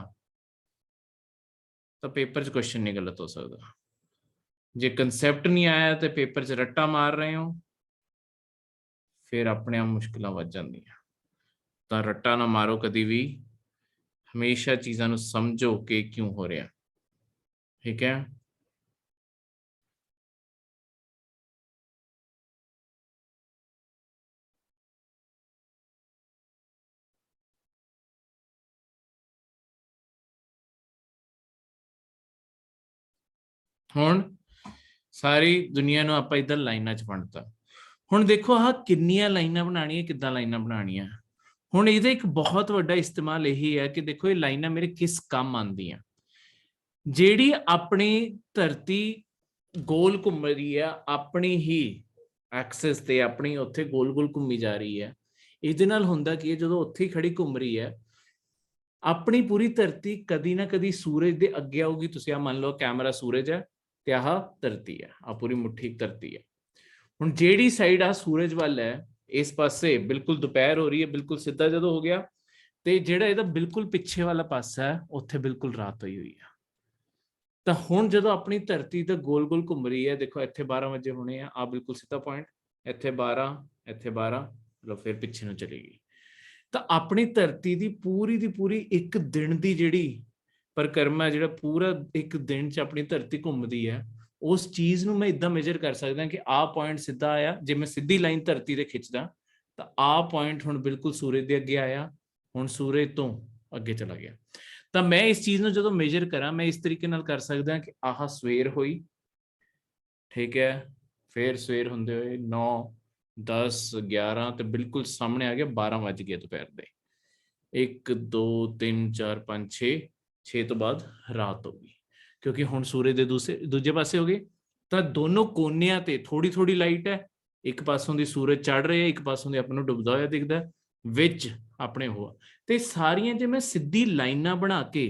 तो पेपर च क्वेश्चन नहीं गलत हो सकता। जे कंसैप्ट नहीं आया तो पेपर च रट्टा मार रहे हो, फिर अपने आप मुश्किल वध जांदियां। तो रट्टा ना मारो कभी भी, हमेशा चीज़ों समझो कि क्यों हो रहा। ठीक है, हुण सारी दुनिया ਨੂੰ ਆਪਾਂ इधर ਲਾਈਨਾਂ 'ਚ ਵੰਡਤਾ। ਹੁਣ ਦੇਖੋ ਆਹ ਕਿੰਨੀਆਂ ਲਾਈਨਾਂ ਬਣਾਉਣੀਆਂ, ਕਿੱਦਾਂ ਲਾਈਨਾਂ ਬਣਾਉਣੀਆਂ। ਹੁਣ ਇਹਦਾ ਇੱਕ ਬਹੁਤ ਵੱਡਾ ਇਸਤੇਮਾਲ ਇਹੀ ਹੈ ਕਿ ਦੇਖੋ ਇਹ ਲਾਈਨਾਂ ਮੇਰੇ ਕਿਸ ਕੰਮ ਆਉਂਦੀਆਂ। ਜਿਹੜੀ ਆਪਣੀ ਧਰਤੀ ਗੋਲ ਘੁੰਮ ਰਹੀ ਹੈ ਆਪਣੀ ਹੀ ਐਕਸਿਸ ਤੇ, ਆਪਣੀ ਉੱਥੇ ਗੋਲ ਗੋਲ ਘੁੰਮੀ ਜਾ ਰਹੀ ਹੈ। ਇਹਦੇ ਨਾਲ ਹੁੰਦਾ ਕੀ ਹੈ, ਜਦੋਂ ਉੱਥੇ ਹੀ ਖੜੀ ਘੁੰਮ ਰਹੀ ਹੈ ਆਪਣੀ ਪੂਰੀ ਧਰਤੀ ਕਦੀ ਨਾ ਕਦੀ ਸੂਰਜ ਦੇ ਅੱਗੇ ਆਊਗੀ। ਤੁਸੀਂ ਆ ਮੰਨ ਲਓ ਕੈਮਰਾ ਸੂਰਜ ਹੈ ਤੇ ਆਹ ਧਰਤੀ ਹੈ, ਆ ਪੂਰੀ ਮੁੱਠੀ ਧਰਤੀ ਹੈ। ਹੁਣ ਜਿਹੜੀ ਸਾਈਡ ਆ ਸੂਰਜ ਵੱਲ ਹੈ ਇਸ ਪਾਸੇ ਬਿਲਕੁਲ ਦੁਪਹਿਰ ਹੋ ਰਹੀ ਹੈ, ਬਿਲਕੁਲ ਸਿੱਧਾ ਜਦੋਂ ਹੋ ਗਿਆ, ਤੇ ਜਿਹੜਾ ਇਹਦਾ ਬਿਲਕੁਲ ਪਿੱਛੇ ਵਾਲਾ ਪਾਸਾ ਹੈ ਉੱਥੇ ਬਿਲਕੁਲ ਰਾਤ ਹੋਈ ਹੋਈ ਹੈ। ਤਾਂ ਹੁਣ ਜਦੋਂ ਆਪਣੀ ਧਰਤੀ ਤੇ ਗੋਲ ਗੋਲ ਘੁੰਮ ਰਹੀ ਹੈ, ਦੇਖੋ ਇੱਥੇ 12 ਵਜੇ ਹੋਣੇ ਆ ਬਿਲਕੁਲ ਸਿੱਧਾ ਪੁਆਇੰਟ, ਇੱਥੇ 12, ਇੱਥੇ 12, ਲੋ ਫਿਰ ਪਿੱਛੇ ਨੂੰ ਚਲੀ ਗਈ। ਤਾਂ ਆਪਣੀ ਧਰਤੀ ਦੀ ਪੂਰੀ ਇੱਕ ਦਿਨ ਦੀ ਜਿਹੜੀ ਪਰਿਕਰਮਾ, ਜਿਹੜਾ ਪੂਰਾ ਇੱਕ ਦਿਨ 'ਚ ਆਪਣੀ ਧਰਤੀ ਘੁੰਮਦੀ ਹੈ, ਉਸ ਚੀਜ਼ ਨੂੰ ਮੈਂ ਇਦਾਂ ਮੇਜਰ ਕਰ ਸਕਦਾ ਕਿ ਆਹ ਪੁਆਇੰਟ ਸਿੱਧਾ ਆਇਆ। ਜੇ ਮੈਂ ਸਿੱਧੀ ਲਾਈਨ ਧਰਤੀ ਤੇ ਖਿੱਚਦਾ ਤਾਂ ਆਹ ਪੁਆਇੰਟ ਹੁਣ ਬਿਲਕੁਲ ਸੂਰਜ ਦੇ ਅੱਗੇ ਆਇਆ, ਹੁਣ ਸੂਰਜ ਤੋਂ ਅੱਗੇ ਚਲਾ ਗਿਆ। ਤਾਂ ਮੈਂ ਇਸ ਚੀਜ਼ ਨੂੰ ਜਦੋਂ ਮੇਜਰ ਕਰਾਂ, ਮੈਂ ਇਸ ਤਰੀਕੇ ਨਾਲ ਕਰ ਸਕਦਾ ਕਿ ਆਹ ਸਵੇਰ ਹੋਈ, ਠੀਕ ਹੈ, ਫਿਰ ਸਵੇਰ ਹੁੰਦੇ ਹੋਏ 9, 10, 11 ਤੇ ਬਿਲਕੁਲ ਸਾਹਮਣੇ ਆ ਗਿਆ 12 ਵੱਜ ਗਏ ਦੁਪਹਿਰ ਦੇ। 1, 2, 3, 4, 5, 6, 6 ਤੋਂ ਬਾਅਦ ਰਾਤ ਹੋ ਗਈ, ਕਿਉਂਕਿ ਹੁਣ ਸੂਰਜ ਦੇ ਦੂਜੇ ਪਾਸੇ ਹੋ ਗਏ। ਤਾਂ ਦੋਨੋਂ ਕੋਨਿਆਂ ਤੇ ਥੋੜੀ ਥੋੜੀ ਲਾਈਟ ਹੈ, ਇੱਕ ਪਾਸੋਂ ਦੀ ਸੂਰਜ ਚੜ ਰਿਹਾ, ਇੱਕ ਪਾਸੋਂ ਦੀ ਆਪਾਂ ਨੂੰ ਡੁੱਬਦਾ ਹੋਇਆ ਦਿਖਦਾ, ਵਿੱਚ ਆਪਣੇ ਹੋਆ। ਤੇ ਸਾਰੀਆਂ ਜੇ ਮੈਂ ਸਿੱਧੀ ਲਾਈਨਾਂ ਬਣਾ ਕੇ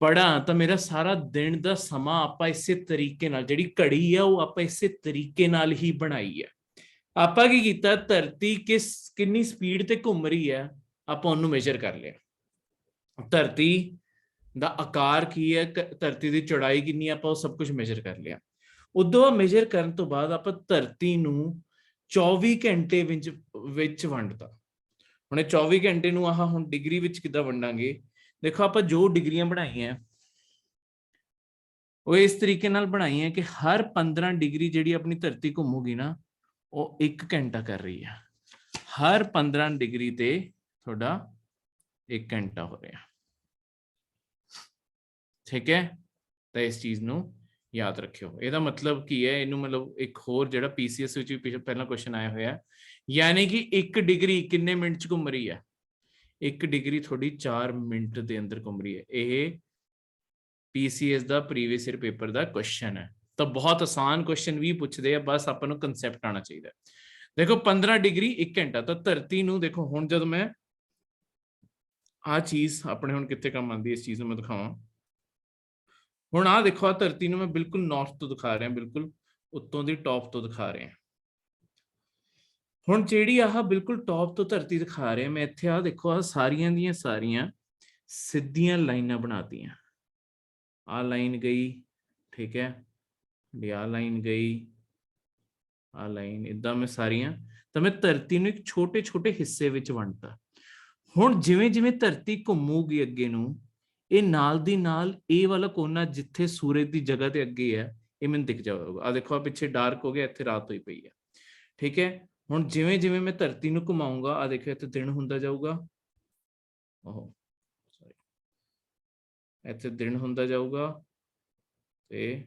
ਪੜਾਂ ਤਾਂ ਮੇਰਾ ਸਾਰਾ ਦਿਨ ਦਾ ਸਮਾਂ ਆਪਾਂ ਇਸੇ ਤਰੀਕੇ ਨਾਲ, ਜਿਹੜੀ ਘੜੀ ਆ ਉਹ ਆਪਾਂ ਇਸੇ ਤਰੀਕੇ ਨਾਲ ਹੀ ਬਣਾਈ ਹੈ। ਆਪਾਂ ਕੀ ਕੀਤਾ, ਧਰਤੀ ਕਿੰਨੀ ਸਪੀਡ ਤੇ ਘੁੰਮ ਰਹੀ ਹੈ ਆਪਾਂ ਉਹਨੂੰ ਮੇਜਰ ਕਰ ਲਿਆ। ਧਰਤੀ ਦਾ ਆਕਾਰ ਕੀ ਹੈ, ਧਰਤੀ ਦੀ ਚੌੜਾਈ ਕਿੰਨੀ, ਆਪਾਂ ਉਹ ਸਭ ਕੁਝ ਮੇਜਰ ਕਰ ਲਿਆ। ਉਦੋਂ ਮੇਜਰ ਕਰਨ ਤੋਂ ਬਾਅਦ ਆਪਾਂ ਧਰਤੀ ਨੂੰ 24 ਘੰਟੇ ਵਿੱਚ ਵੰਡਤਾ। ਹੁਣ ਇਹ 24 ਘੰਟੇ ਨੂੰ ਆਹ ਹੁਣ ਡਿਗਰੀ ਵਿੱਚ ਕਿੱਦਾਂ ਵੰਡਾਂਗੇ। ਦੇਖੋ ਆਪਾਂ ਜੋ ਡਿਗਰੀਆਂ ਬਣਾਈਆਂ ਉਹ ਇਸ ਤਰੀਕੇ ਨਾਲ ਬਣਾਈਆਂ ਕਿ ਹਰ 15 ਡਿਗਰੀ ਜਿਹੜੀ ਆਪਣੀ ਧਰਤੀ ਘੁੰਮੂਗੀ ਨਾ ਉਹ 1 ਘੰਟਾ ਕਰ ਰਹੀ ਹੈ। ਹਰ 15 ਡਿਗਰੀ ਤੇ ਤੁਹਾਡਾ 1 ਘੰਟਾ ਹੋ ਰਿਹਾ। ਠੀਕ ਹੈ, ਤਾਂ ਇਸ ਚੀਜ਼ ਨੂੰ ਯਾਦ ਰੱਖਿਓ। ਇਹਦਾ ਮਤਲਬ ਕੀ ਹੈ, ਇਹਨੂੰ ਮਤਲਬ ਇੱਕ ਹੋਰ ਜਿਹੜਾ ਪੀਸੀਐਸ ਵਿੱਚ ਵੀ ਪਹਿਲਾਂ ਕੁਐਸਚਨ ਆਇਆ ਹੋਇਆ, ਯਾਨੀ ਕਿ 1 ਡਿਗਰੀ ਕਿੰਨੇ ਮਿੰਟ 'ਚ ਘੁੰਮ ਰਹੀ ਹੈ। 1 ਡਿਗਰੀ ਤੁਹਾਡੀ 4 ਮਿੰਟ ਦੇ ਅੰਦਰ ਘੁੰਮ ਰਹੀ ਹੈ। ਇਹ ਪੀਸੀਐਸ ਦਾ ਪ੍ਰੀਵੀਅਸ ਈਅਰ ਪੇਪਰ ਦਾ ਕੁਐਸਚਨ ਹੈ। ਤਾਂ ਬਹੁਤ ਆਸਾਨ ਕੁਐਸਚਨ ਵੀ ਪੁੱਛਦੇ ਆ, ਬਸ ਆਪਾਂ ਨੂੰ ਕਨਸੈਪਟ ਆਉਣਾ ਚਾਹੀਦਾ। ਦੇਖੋ 15 ਡਿਗਰੀ 1 ਘੰਟਾ, ਤਾਂ ਧਰਤੀ ਨੂੰ ਦੇਖੋ ਹੁਣ ਜਦੋਂ ਮੈਂ ਆਹ ਚੀਜ਼ ਆਪਣੇ ਹੁਣ ਕਿੱਥੇ ਕੰਮ ਆਉਂਦੀ, ਇਸ ਚੀਜ਼ ਨੂੰ ਮੈਂ ਦਿਖਾਵਾਂ। ਹੁਣ ਆਹ ਦੇਖੋ, ਆਹ ਧਰਤੀ ਨੂੰ ਮੈਂ ਬਿਲਕੁਲ ਨਾਰਥ ਤੋਂ ਦਿਖਾ ਰਿਹਾ, ਬਿਲਕੁਲ ਉੱਤੋਂ ਦੀ ਟੌਪ ਤੋਂ ਦਿਖਾ ਰਿਹਾ। ਹੁਣ ਜਿਹੜੀ ਆਹ ਬਿਲਕੁਲ ਟੌਪ ਤੋਂ ਧਰਤੀ ਦਿਖਾ ਰਿਹਾ ਮੈਂ, ਇੱਥੇ ਆਹ ਦੇਖੋ ਆਹ ਸਾਰੀਆਂ ਦੀਆਂ ਸਾਰੀਆਂ ਸਿੱਧੀਆਂ ਲਾਈਨਾਂ ਬਣਾਤੀਆਂ। ਆ ਲਾਈਨ ਗਈ, ਠੀਕ ਹੈ, ਆ ਲਾਈਨ ਗਈ, ਆ ਲਾਈਨ, ਇਦਾਂ ਮੈਂ ਸਾਰੀਆਂ, ਤਾਂ ਮੈਂ ਧਰਤੀ ਨੂੰ ਇੱਕ ਛੋਟੇ ਛੋਟੇ ਹਿੱਸੇ ਵਿੱਚ ਵੰਡਤਾ। ਹੁਣ ਜਿਵੇਂ ਜਿਵੇਂ ਧਰਤੀ ਘੁੰਮੂਗੀ ਅੱਗੇ ਨੂੰ, ਇਹ ਨਾਲ ਦੀ ਨਾਲ ਇਹ ਵਾਲਾ ਕੋਨਾ ਜਿੱਥੇ ਸੂਰਜ ਦੀ ਜਗ੍ਹਾ ਤੇ ਅੱਗੇ ਹੈ ਇਹ ਮੈਨੂੰ ਦਿਖ ਜਾਊਗਾ। ਆ ਦੇਖੋ ਆ ਪਿੱਛੇ ਡਾਰਕ ਹੋ ਗਿਆ, ਇੱਥੇ ਰਾਤ ਹੋਈ ਪਈ ਹੈ। ਠੀਕ ਹੈ, ਹੁਣ ਜਿਵੇਂ ਜਿਵੇਂ ਮੈਂ ਧਰਤੀ ਨੂੰ ਘੁਮਾਊਂਗਾ, ਆ ਦੇਖੋ ਇੱਥੇ ਦਿਨ ਹੁੰਦਾ ਜਾਊਗਾ, ਉਹ ਸੌਰੀ, ਇੱਥੇ ਦਿਨ ਹੁੰਦਾ ਜਾਊਗਾ ਤੇ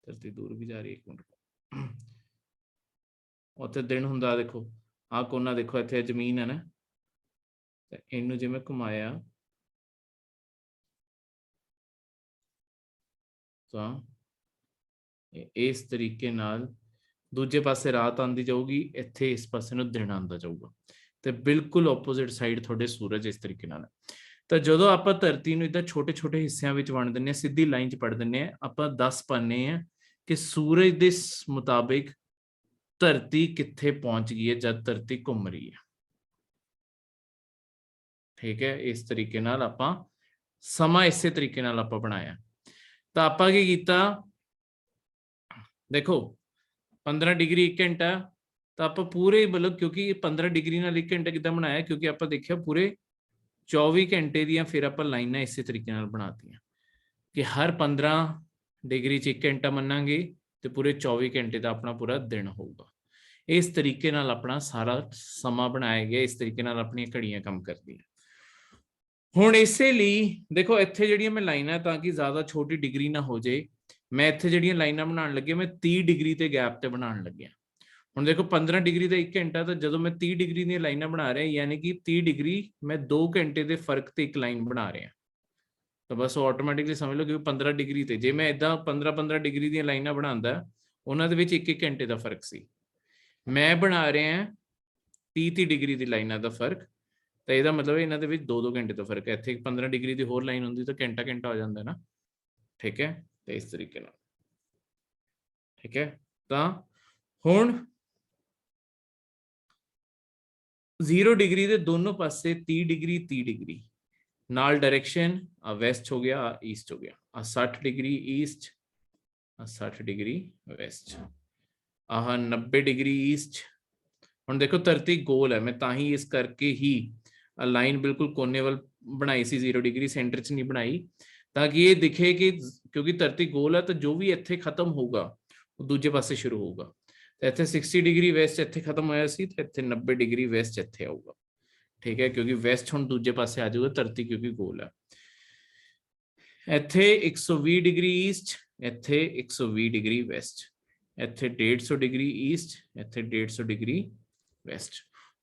ਧਰਤੀ ਦੂਰ ਵੀ ਜਾ ਰਹੀ ਹੈ, 1 ਮਿੰਟ, ਉੱਥੇ ਦਿਨ ਹੁੰਦਾ। ਦੇਖੋ ਆਹ ਕੋਨਾ ਦੇਖੋ, ਇੱਥੇ ਜ਼ਮੀਨ ਹੈ ਨਾ, ਤੇ ਇਹਨੂੰ ਜਿਵੇਂ ਘੁਮਾਇਆ ਤਾਂ ਇਸ ਤਰੀਕੇ ਨਾਲ ਦੂਜੇ ਪਾਸੇ ਰਾਤ ਆਉਂਦੀ ਜਾਊਗੀ, ਇੱਥੇ ਇਸ ਪਾਸੇ ਨੂੰ ਦਿਨ ਆਉਂਦਾ ਜਾਊਗਾ, ਤੇ ਬਿਲਕੁਲ ਆਪੋਜ਼ਿਟ ਸਾਈਡ ਤੁਹਾਡੇ ਸੂਰਜ ਇਸ ਤਰੀਕੇ ਨਾਲ ਹੈ। ਤਾਂ ਜਦੋਂ ਆਪਾਂ ਧਰਤੀ ਨੂੰ ਇਦਾਂ ਛੋਟੇ ਛੋਟੇ ਹਿੱਸਿਆਂ ਵਿੱਚ ਵੰਡ ਦਿੰਦੇ ਹਾਂ, ਸਿੱਧੀ ਲਾਈਨ 'ਚ ਪੜ ਦਿੰਦੇ ਹਾਂ, ਆਪਾਂ ਦੱਸ ਪਾਉਂਦੇ ਹਾਂ ਕਿ ਸੂਰਜ ਦੇ ਮੁਤਾਬਿਕ ਧਰਤੀ ਕਿੱਥੇ ਪਹੁੰਚ ਗਈ ਹੈ ਜਦ ਧਰਤੀ ਘੁੰਮ ਰਹੀ ਹੈ। ਠੀਕ ਹੈ, ਇਸ ਤਰੀਕੇ ਨਾਲ ਆਪਾਂ ਸਮਾਂ ਇਸੇ ਤਰੀਕੇ ਨਾਲ ਆਪਾਂ ਬਣਾਇਆ। ਤਾਂ ਆਪਾਂ ਕੀ ਕੀਤਾ, ਦੇਖੋ 15 ਡਿਗਰੀ 1 ਘੰਟਾ, ਤਾਂ ਆਪਾਂ ਪੂਰੇ ਮਤਲਬ ਕਿਉਂਕਿ 15 ਡਿਗਰੀ ਨਾਲ 1 ਘੰਟਾ ਕਿੱਦਾਂ ਬਣਾਇਆ, ਕਿਉਂਕਿ ਆਪਾਂ ਦੇਖਿਆ ਪੂਰੇ 24 ਘੰਟੇ ਦੀਆਂ ਫਿਰ ਆਪਾਂ ਲਾਈਨਾਂ ਇਸੇ ਤਰੀਕੇ ਨਾਲ ਬਣਾਤੀਆਂ ਕਿ ਹਰ 15 ਡਿਗਰੀ 'ਚ 1 ਘੰਟਾ ਮੰਨਾਂਗੇ ਤੇ ਪੂਰੇ 24 ਘੰਟੇ ਦਾ ਆਪਣਾ ਪੂਰਾ ਦਿਨ ਹੋਊਗਾ। ਇਸ ਤਰੀਕੇ ਨਾਲ ਆਪਣਾ ਸਾਰਾ ਸਮਾਂ ਬਣਾਇਆ ਗਿਆ, ਇਸ ਤਰੀਕੇ ਨਾਲ ਆਪਣੀਆਂ ਘੜੀਆਂ ਕੰਮ ਕਰਦੀਆਂ। ਹੁਣ ਇਸੇ ਲਈ ਦੇਖੋ ਇੱਥੇ ਜਿਹੜੀਆਂ ਮੈਂ ਲਾਈਨਾਂ, ਤਾਂ ਕਿ ਜ਼ਿਆਦਾ ਛੋਟੀ ਡਿਗਰੀ ਨਾ ਹੋ ਜੇ, ਮੈਂ ਇੱਥੇ ਜਿਹੜੀਆਂ ਲਾਈਨਾਂ ਬਣਾਉਣ ਲੱਗਿਆ ਮੈਂ 30 ਡਿਗਰੀ ਤੇ ਗੈਪ ਤੇ ਬਣਾਉਣ ਲੱਗਿਆ। ਹੁਣ ਦੇਖੋ 15 ਡਿਗਰੀ ਦਾ 1 ਘੰਟਾ, ਤਾਂ ਜਦੋਂ ਮੈਂ 30 ਡਿਗਰੀ ਦੀਆਂ ਲਾਈਨਾਂ ਬਣਾ ਰਿਹਾ, ਯਾਨੀ ਕਿ 30 ਡਿਗਰੀ ਮੈਂ 2 ਘੰਟੇ ਦੇ ਫਰਕ ਤੇ ਇੱਕ ਲਾਈਨ ਬਣਾ ਰਿਹਾ। ਤਾਂ ਬਸ ਉਹ ਆਟੋਮੈਟਿਕਲੀ ਸਮਝ ਲਓ ਕਿ 15 ਡਿਗਰੀ ਤੇ ਜੇ ਮੈਂ ਇਦਾਂ 15 ਡਿਗਰੀ ਦੀਆਂ ਲਾਈਨਾਂ ਬਣਾਉਂਦਾ, ਉਹਨਾਂ ਦੇ ਵਿੱਚ 1 ਘੰਟੇ ਦਾ ਫਰਕ ਸੀ। ਮੈਂ ਬਣਾ ਰਿਹਾ 30 ਡਿਗਰੀ ਦੀ ਲਾਈਨਾਂ ਦਾ ਫਰਕ, ਤਾਂ ਇਹਦਾ ਮਤਲਬ ਇਹਨਾਂ ਦੇ ਵਿੱਚ 2 ਘੰਟੇ ਦਾ ਫਰਕ ਹੈ। ਇੱਥੇ 15 ਡਿਗਰੀ ਦੀ ਹੋਰ ਲਾਈਨ ਹੁੰਦੀ ਤਾਂ ਘੰਟਾ ਘੰਟਾ ਹੋ ਜਾਂਦਾ ਨਾ। ਠੀਕ ਹੈ, ਤੇ ਇਸ ਤਰੀਕੇ ਨਾਲ। ਠੀਕ ਹੈ, ਤਾਂ ਹੁਣ 0 ਡਿਗਰੀ ਦੇ ਦੋਨੋਂ ਪਾਸੇ 30 ਡਿਗਰੀ 30 ਡਿਗਰੀ ਨਾਲ ਡਾਇਰੈਕਸ਼ਨ ਆ ਵੈਸਟ ਹੋ ਗਿਆ, ਆ ਈਸਟ ਹੋ ਗਿਆ, ਆ 60 ਡਿਗਰੀ ਈਸਟ, ਆ 60 ਡਿਗਰੀ ਵੈਸਟ, ਆਹ 90 ਡਿਗਰੀ ਈਸਟ। ਹੁਣ ਦੇਖੋ ਧਰਤੀ ਗੋਲ ਹੈ, ਮੈਂ ਤਾਂ ਹੀ ਇਸ ਕਰਕੇ ਹੀ ਲਾਈਨ ਬਿਲਕੁਲ ਕੋਨੇ ਵੱਲ ਬਣਾਈ ਸੀ, 0 ਡਿਗਰੀ ਸੈਂਟਰ 'ਚ ਨਹੀਂ ਬਣਾਈ, ਤਾਂ ਕਿ ਇਹ ਦਿਖੇ ਕਿ ਕਿਉਂਕਿ ਧਰਤੀ ਗੋਲ ਹੈ ਤਾਂ ਜੋ ਵੀ ਇੱਥੇ ਖਤਮ ਹੋਊਗਾ ਉਹ ਦੂਜੇ ਪਾਸੇ ਸ਼ੁਰੂ ਹੋਊਗਾ। ਤਾਂ ਇੱਥੇ 60 ਡਿਗਰੀ ਵੈਸਟ ਇੱਥੇ ਖਤਮ ਹੋਇਆ ਸੀ, ਤੇ ਇੱਥੇ 90 ਡਿਗਰੀ ਵੈਸਟ ਇੱਥੇ ਆਊਗਾ। ਠੀਕ ਹੈ, ਕਿਉਂਕਿ ਵੈਸਟ ਹੁਣ ਦੂਜੇ ਪਾਸੇ ਆ ਜਾਊਗਾ, ਧਰਤੀ ਕਿਉਂਕਿ ਗੋਲ ਹੈ। ਇੱਥੇ 120 ਡਿਗਰੀ ਈਸਟ, ਇੱਥੇ 120 ਡਿਗਰੀ ਵੈਸਟ, ਇੱਥੇ 150 ਡਿਗਰੀ ਈਸਟ, ਇੱਥੇ 150 ਡਿਗਰੀ ਵੈਸਟ।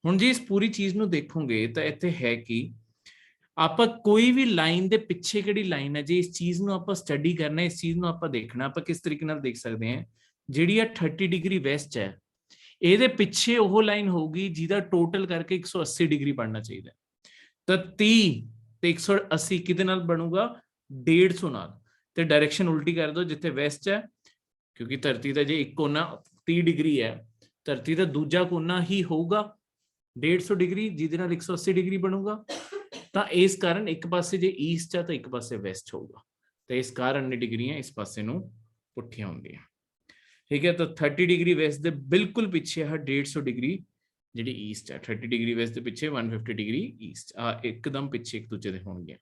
ਹੁਣ ਜੀ ਇਸ ਪੂਰੀ ਚੀਜ਼ ਨੂੰ ਦੇਖੋਗੇ ਤਾਂ ਇੱਥੇ ਹੈ ਕਿ ਆਪਾਂ ਕੋਈ ਵੀ ਲਾਈਨ ਦੇ ਪਿੱਛੇ ਕਿਹੜੀ ਲਾਈਨ ਹੈ, ਜੇ ਇਸ ਚੀਜ਼ ਨੂੰ ਆਪਾਂ ਸਟੱਡੀ ਕਰਨਾ, ਇਸ ਚੀਜ਼ ਨੂੰ ਆਪਾਂ ਦੇਖਣਾ, ਆਪਾਂ ਕਿਸ ਤਰੀਕੇ ਨਾਲ ਦੇਖ ਸਕਦੇ ਹਾਂ, ਜਿਹੜੀ ਆ 30 ਡਿਗਰੀ ਵੈਸਟ ਹੈ, ਇਹਦੇ ਪਿੱਛੇ ਉਹ ਲਾਈਨ ਹੋਊਗੀ ਜਿਹਦਾ ਟੋਟਲ ਕਰਕੇ 180 ਡਿਗਰੀ ਬਣਨਾ ਚਾਹੀਦਾ। ਤਾਂ 30 ਤੇ 180 ਕਿਹਦੇ ਨਾਲ ਬਣੂਗਾ, 150 ਨਾਲ। ਤੇ ਡਾਇਰੈਕਸ਼ਨ ਉਲਟੀ ਕਰ ਦਿਓ, ਜਿੱਥੇ ਵੈਸਟ ਹੈ, ਕਿਉਂਕਿ ਧਰਤੀ ਦਾ ਜੇ ਇੱਕ ਕੋਨਾ 30 ਡਿਗਰੀ ਹੈ, ਧਰਤੀ ਦਾ ਦੂਜਾ ਕੋਨਾ ਹੀ ਹੋਊਗਾ 150 ਡਿਗਰੀ, ਜਿਹਦੇ ਨਾਲ 180 ਡਿਗਰੀ ਬਣੂਗਾ। ਤਾਂ ਇਸ ਕਾਰਨ ਇੱਕ ਪਾਸੇ ਜੇ ਈਸਟ ਹੈ ਤਾਂ ਇੱਕ ਪਾਸੇ ਵੈਸਟ ਹੋਊਗਾ, ਤੇ ਇਸ ਕਾਰਨ ਡਿਗਰੀਆਂ ਇਸ ਪਾਸੇ ਨੂੰ ਪੁੱਠੀਆਂ ਹੁੰਦੀਆਂ। ਠੀਕ ਹੈ, ਤਾਂ 30 ਡਿਗਰੀ ਵੈਸਟ ਦੇ ਬਿਲਕੁਲ ਪਿੱਛੇ ਹੈ 150 ਡਿਗਰੀ ਜਿਹੜੀ ਈਸਟ ਹੈ, 30 ਡਿਗਰੀ ਵੈਸਟ ਦੇ ਪਿੱਛੇ 150 ਡਿਗਰੀ ਈਸਟ, ਆ ਇੱਕਦਮ ਪਿੱਛੇ ਇੱਕ ਦੂਜੇ ਦੇ ਹੋਣਗੇ।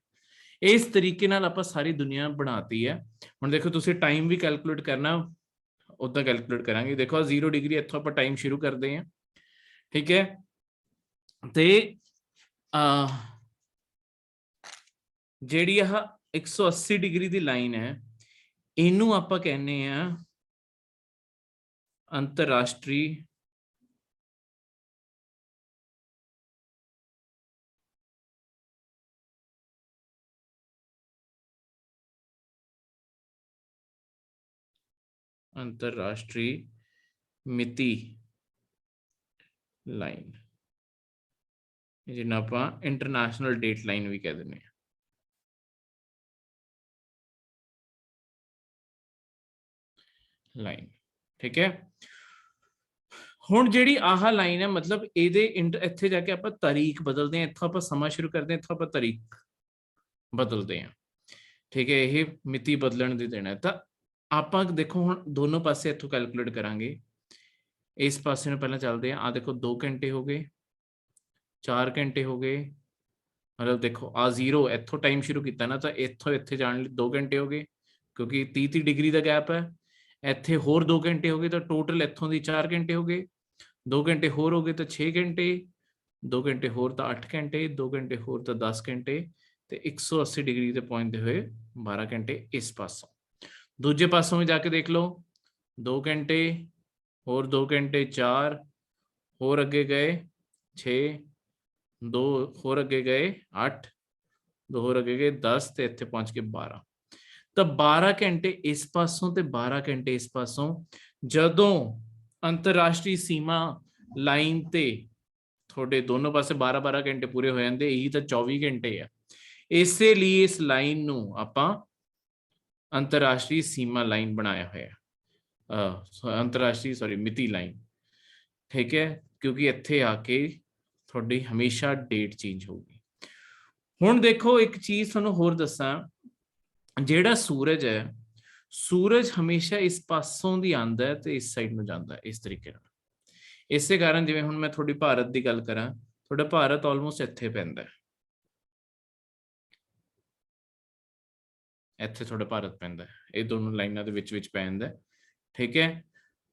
ਇਸ ਤਰੀਕੇ ਨਾਲ ਆਪਾਂ ਸਾਰੀ ਦੁਨੀਆ ਬਣਾਤੀ ਹੈ। ਹੁਣ ਦੇਖੋ ਤੁਸੀਂ ਟਾਈਮ ਵੀ ਕੈਲਕੂਲੇਟ ਕਰਨਾ, ਉਦਾਂ ਕੈਲਕੂਲੇਟ ਕਰਾਂਗੇ। ਦੇਖੋ 0 ਡਿਗਰੀ ਇੱਥੋਂ ਆਪਾਂ ਟਾਈਮ ਸ਼ੁਰੂ ਕਰਦੇ ਹਾਂ। ਠੀਕ ਹੈ, ਤੇ ਜਿਹੜੀ ਆਹ 180 ਡਿਗਰੀ ਦੀ ਲਾਈਨ ਹੈ, ਇਹਨੂੰ ਆਪਾਂ ਕਹਿੰਦੇ ਆ ਅੰਤਰਰਾਸ਼ਟਰੀ ਮਿਤੀ ਲਾਈਨ, ਜਿਹਨੂੰ ਆਪਾਂ ਇੰਟਰਨੈਸ਼ਨਲ ਡੇਟ ਲਾਈਨ ਵੀ ਕਹਿ ਦਿੰਦੇ ਹਾਂ। ਲਾਈਨ, ਠੀਕ ਹੈ। ਹੁਣ ਜਿਹੜੀ ਆਹ ਲਾਈਨ ਹੈ, ਮਤਲਬ ਇਹਦੇ ਇੱਥੇ ਜਾ ਕੇ ਆਪਾਂ ਤਾਰੀਖ ਬਦਲਦੇ ਹਾਂ, ਇੱਥੋਂ ਆਪਾਂ ਸਮਾਂ ਸ਼ੁਰੂ ਕਰਦੇ ਹਾਂ, ਇੱਥੋਂ ਆਪਾਂ ਤਾਰੀਖ ਬਦਲਦੇ ਹਾਂ। ਠੀਕ ਹੈ, ਇਹ ਮਿਤੀ ਬਦਲਣ ਦੀ ਦੇਣਾ। ਤਾਂ ਆਪਾਂ ਦੇਖੋ ਹੁਣ ਦੋਨੋਂ ਪਾਸੇ ਇੱਥੋਂ ਕੈਲਕੂਲੇਟ ਕਰਾਂਗੇ। ਇਸ ਪਾਸੇ ਨੂੰ ਪਹਿਲਾਂ ਚੱਲਦੇ ਆ, ਦੇਖੋ 2 ਘੰਟੇ ਹੋ ਗਏ, 4 ਘੰਟੇ ਹੋ ਗਏ, ਮਤਲਬ ਦੇਖੋ ਆ 0 ਇੱਥੋਂ ਟਾਈਮ ਸ਼ੁਰੂ ਕੀਤਾ ਨਾ, ਤਾਂ ਇੱਥੋਂ ਇੱਥੇ ਜਾਣ ਲਈ 2 ਘੰਟੇ ਹੋ ਗਏ, ਕਿਉਂਕਿ 30 ਡਿਗਰੀ ਦਾ ਗੈਪ ਹੈ। ਇੱਥੇ ਹੋਰ 2 ਘੰਟੇ ਹੋ ਗਏ, ਤਾਂ ਟੋਟਲ ਇੱਥੋਂ ਦੀ 4 ਘੰਟੇ ਹੋ ਗਏ, 2 ਘੰਟੇ ਹੋਰ ਹੋ ਗਏ ਤਾਂ 6 ਘੰਟੇ, 2 ਘੰਟੇ ਹੋਰ ਤਾਂ 8 ਘੰਟੇ, 2 ਘੰਟੇ ਹੋਰ ਤਾਂ 10 ਘੰਟੇ, ਤੇ 180 ਡਿਗਰੀ ਤੇ ਪਹੁੰਚਦੇ ਹੋਏ 12 ਘੰਟੇ ਇਸ ਪਾਸੋਂ। ਦੂਜੇ ਪਾਸੋਂ ਵੀ ਜਾ ਕੇ ਦੇਖ ਲਓ, 2 ਘੰਟੇ ਹੋਰ 2 ਘੰਟੇ, 4 ਹੋਰ ਅੱਗੇ ਗਏ 6, 2 ਹੋਰ ਅੱਗੇ ਗਏ 8, 2 ਹੋਰ ਅੱਗੇ ਗਏ 10, ਤੇ ਇੱਥੇ ਪਹੁੰਚ ਕੇ 12। ਤਾਂ 12 ਘੰਟੇ ਇਸ ਪਾਸੋਂ ਤੇ 12 ਘੰਟੇ ਇਸ ਪਾਸੋਂ। ਜਦੋਂ ਅੰਤਰਰਾਸ਼ਟਰੀ ਸੀਮਾ ਲਾਈਨ ਤੇ ਤੁਹਾਡੇ ਦੋਨੋਂ ਪਾਸੇ 12-12 ਘੰਟੇ ਪੂਰੇ ਹੋ ਜਾਂਦੇ, ਇਹੀ ਤਾਂ 24 ਘੰਟੇ ਆ। ਇਸੇ ਲਈ ਇਸ ਲਾਈਨ ਨੂੰ ਆਪਾਂ ਅੰਤਰਰਾਸ਼ਟਰੀ ਸੀਮਾ ਲਾਈਨ ਬਣਾਇਆ ਹੋਇਆ, ਅੰਤਰਰਾਸ਼ਟਰੀ ਸੌਰੀ ਮਿਤੀ ਲਾਈਨ, ਠੀਕ ਹੈ, ਕਿਉਂਕਿ ਇੱਥੇ ਆ ਕੇ ਤੁਹਾਡੀ ਹਮੇਸ਼ਾ ਡੇਟ ਚੇਂਜ ਹੋਊਗੀ। ਹੁਣ ਦੇਖੋ ਇੱਕ ਚੀਜ਼ ਤੁਹਾਨੂੰ ਹੋਰ ਦੱਸਾਂ, ਜਿਹੜਾ ਸੂਰਜ ਹੈ, ਸੂਰਜ ਹਮੇਸ਼ਾ ਇਸ ਪਾਸੋਂ ਦੀ ਆਉਂਦਾ ਹੈ ਤੇ ਇਸ ਸਾਈਡ ਨੂੰ ਜਾਂਦਾ ਹੈ, ਇਸ ਤਰੀਕੇ ਨਾਲ। ਇਸੇ ਕਾਰਨ ਜਿਵੇਂ ਹੁਣ ਮੈਂ ਤੁਹਾਡੀ ਭਾਰਤ ਦੀ ਗੱਲ ਕਰਾਂ, ਤੁਹਾਡਾ ਭਾਰਤ ਆਲਮੋਸਟ ਇੱਥੇ ਪੈਂਦਾ ਹੈ, ਇੱਥੇ ਤੁਹਾਡਾ ਭਾਰਤ ਪੈਂਦਾ ਹੈ, ਇਹ ਦੋਨੋਂ ਲਾਈਨਾਂ ਦੇ ਵਿੱਚ ਵਿੱਚ ਪੈ ਜਾਂਦਾ, ਠੀਕ ਹੈ।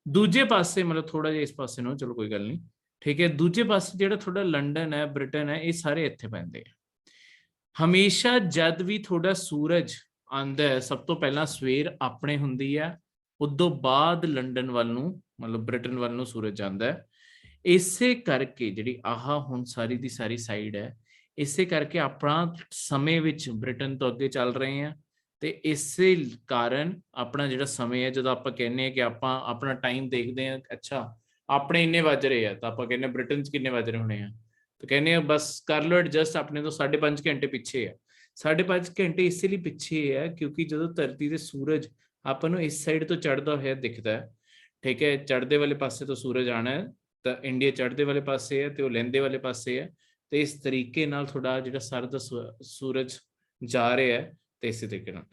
ਦੂਜੇ ਪਾਸੇ ਮਤਲਬ ਥੋੜਾ ਜਿਹਾ ਇਸ ਪਾਸੇ ਨੂੰ, ਚਲੋ ਕੋਈ ਗੱਲ ਨਹੀਂ, ਠੀਕ ਹੈ। ਦੂਜੇ ਪਾਸੇ ਜਿਹੜਾ ਤੁਹਾਡਾ ਲੰਡਨ ਹੈ, ਬ੍ਰਿਟਨ ਹੈ, ਇਹ ਸਾਰੇ ਇੱਥੇ ਪੈਂਦੇ ਆ। ਹਮੇਸ਼ਾ ਜਦ ਵੀ ਤੁਹਾਡਾ ਸੂਰਜ ਆਉਂਦਾ ਹੈ, ਸਭ ਤੋਂ ਪਹਿਲਾਂ ਸਵੇਰ ਆਪਣੇ ਹੁੰਦੀ ਹੈ, ਉਦੋਂ ਬਾਅਦ ਲੰਡਨ ਵੱਲ ਨੂੰ ਮਤਲਬ ਬ੍ਰਿਟਨ ਵੱਲ ਨੂੰ ਸੂਰਜ ਜਾਂਦਾ ਹੈ। ਇਸੇ ਕਰਕੇ ਜਿਹੜੀ ਆਹ ਹੁਣ ਸਾਰੀ ਦੀ ਸਾਰੀ ਸਾਈਡ ਹੈ, ਇਸੇ ਕਰਕੇ ਆਪਣਾ ਸਮੇਂ ਵਿੱਚ ਬ੍ਰਿਟਨ ਤੋਂ ਅੱਗੇ ਚੱਲ ਰਹੇ ਹਾਂ। ਤੇ ਇਸੇ ਕਾਰਨ ਆਪਣਾ ਜਿਹੜਾ ਸਮੇਂ ਹੈ, ਜਦੋਂ ਆਪਾਂ ਕਹਿੰਦੇ ਹਾਂ ਕਿ ਆਪਾਂ ਆਪਣਾ ਟਾਈਮ ਦੇਖਦੇ ਹਾਂ, ਅੱਛਾ ਆਪਣੇ ਇੰਨੇ ਵੱਜ ਰਹੇ ਆ, ਤਾਂ ਆਪਾਂ ਕਹਿੰਦੇ ਬ੍ਰਿਟਨ 'ਚ ਕਿੰਨੇ ਵੱਜ ਰਹੇ ਹੋਣੇ ਆ, ਤਾਂ ਕਹਿੰਦੇ ਆ ਬਸ ਕਰ ਲਓ ਐਡਜਸਟ, ਆਪਣੇ ਤੋਂ 5.5 ਘੰਟੇ ਪਿੱਛੇ ਆ। 5.5 ਘੰਟੇ ਇਸੇ ਲਈ ਪਿੱਛੇ ਹੈ ਕਿਉਂਕਿ ਜਦੋਂ ਧਰਤੀ ਤੇ ਸੂਰਜ ਆਪਾਂ ਨੂੰ ਇਸ ਸਾਈਡ ਤੋਂ ਚੜ੍ਹਦਾ ਹੋਇਆ ਦਿਖਦਾ ਹੈ, ਠੀਕ ਹੈ, ਚੜ੍ਹਦੇ ਵਾਲੇ ਪਾਸੇ ਤੋਂ ਸੂਰਜ ਆਣਾ ਹੈ, ਤਾਂ ਇੰਡੀਆ ਚੜ੍ਹਦੇ ਵਾਲੇ ਪਾਸੇ ਹੈ ਤੇ ਉਹ ਲਹਿੰਦੇ ਵਾਲੇ ਪਾਸੇ ਹੈ। ਤੇ ਇਸ ਤਰੀਕੇ ਨਾਲ ਤੁਹਾਡਾ ਜਿਹੜਾ ਸਰ ਦਾ ਸੂਰਜ ਜਾ ਰਿਹਾ ਹੈ, ਤੇ ਇਸੇ ਤਰੀਕੇ ਨਾਲ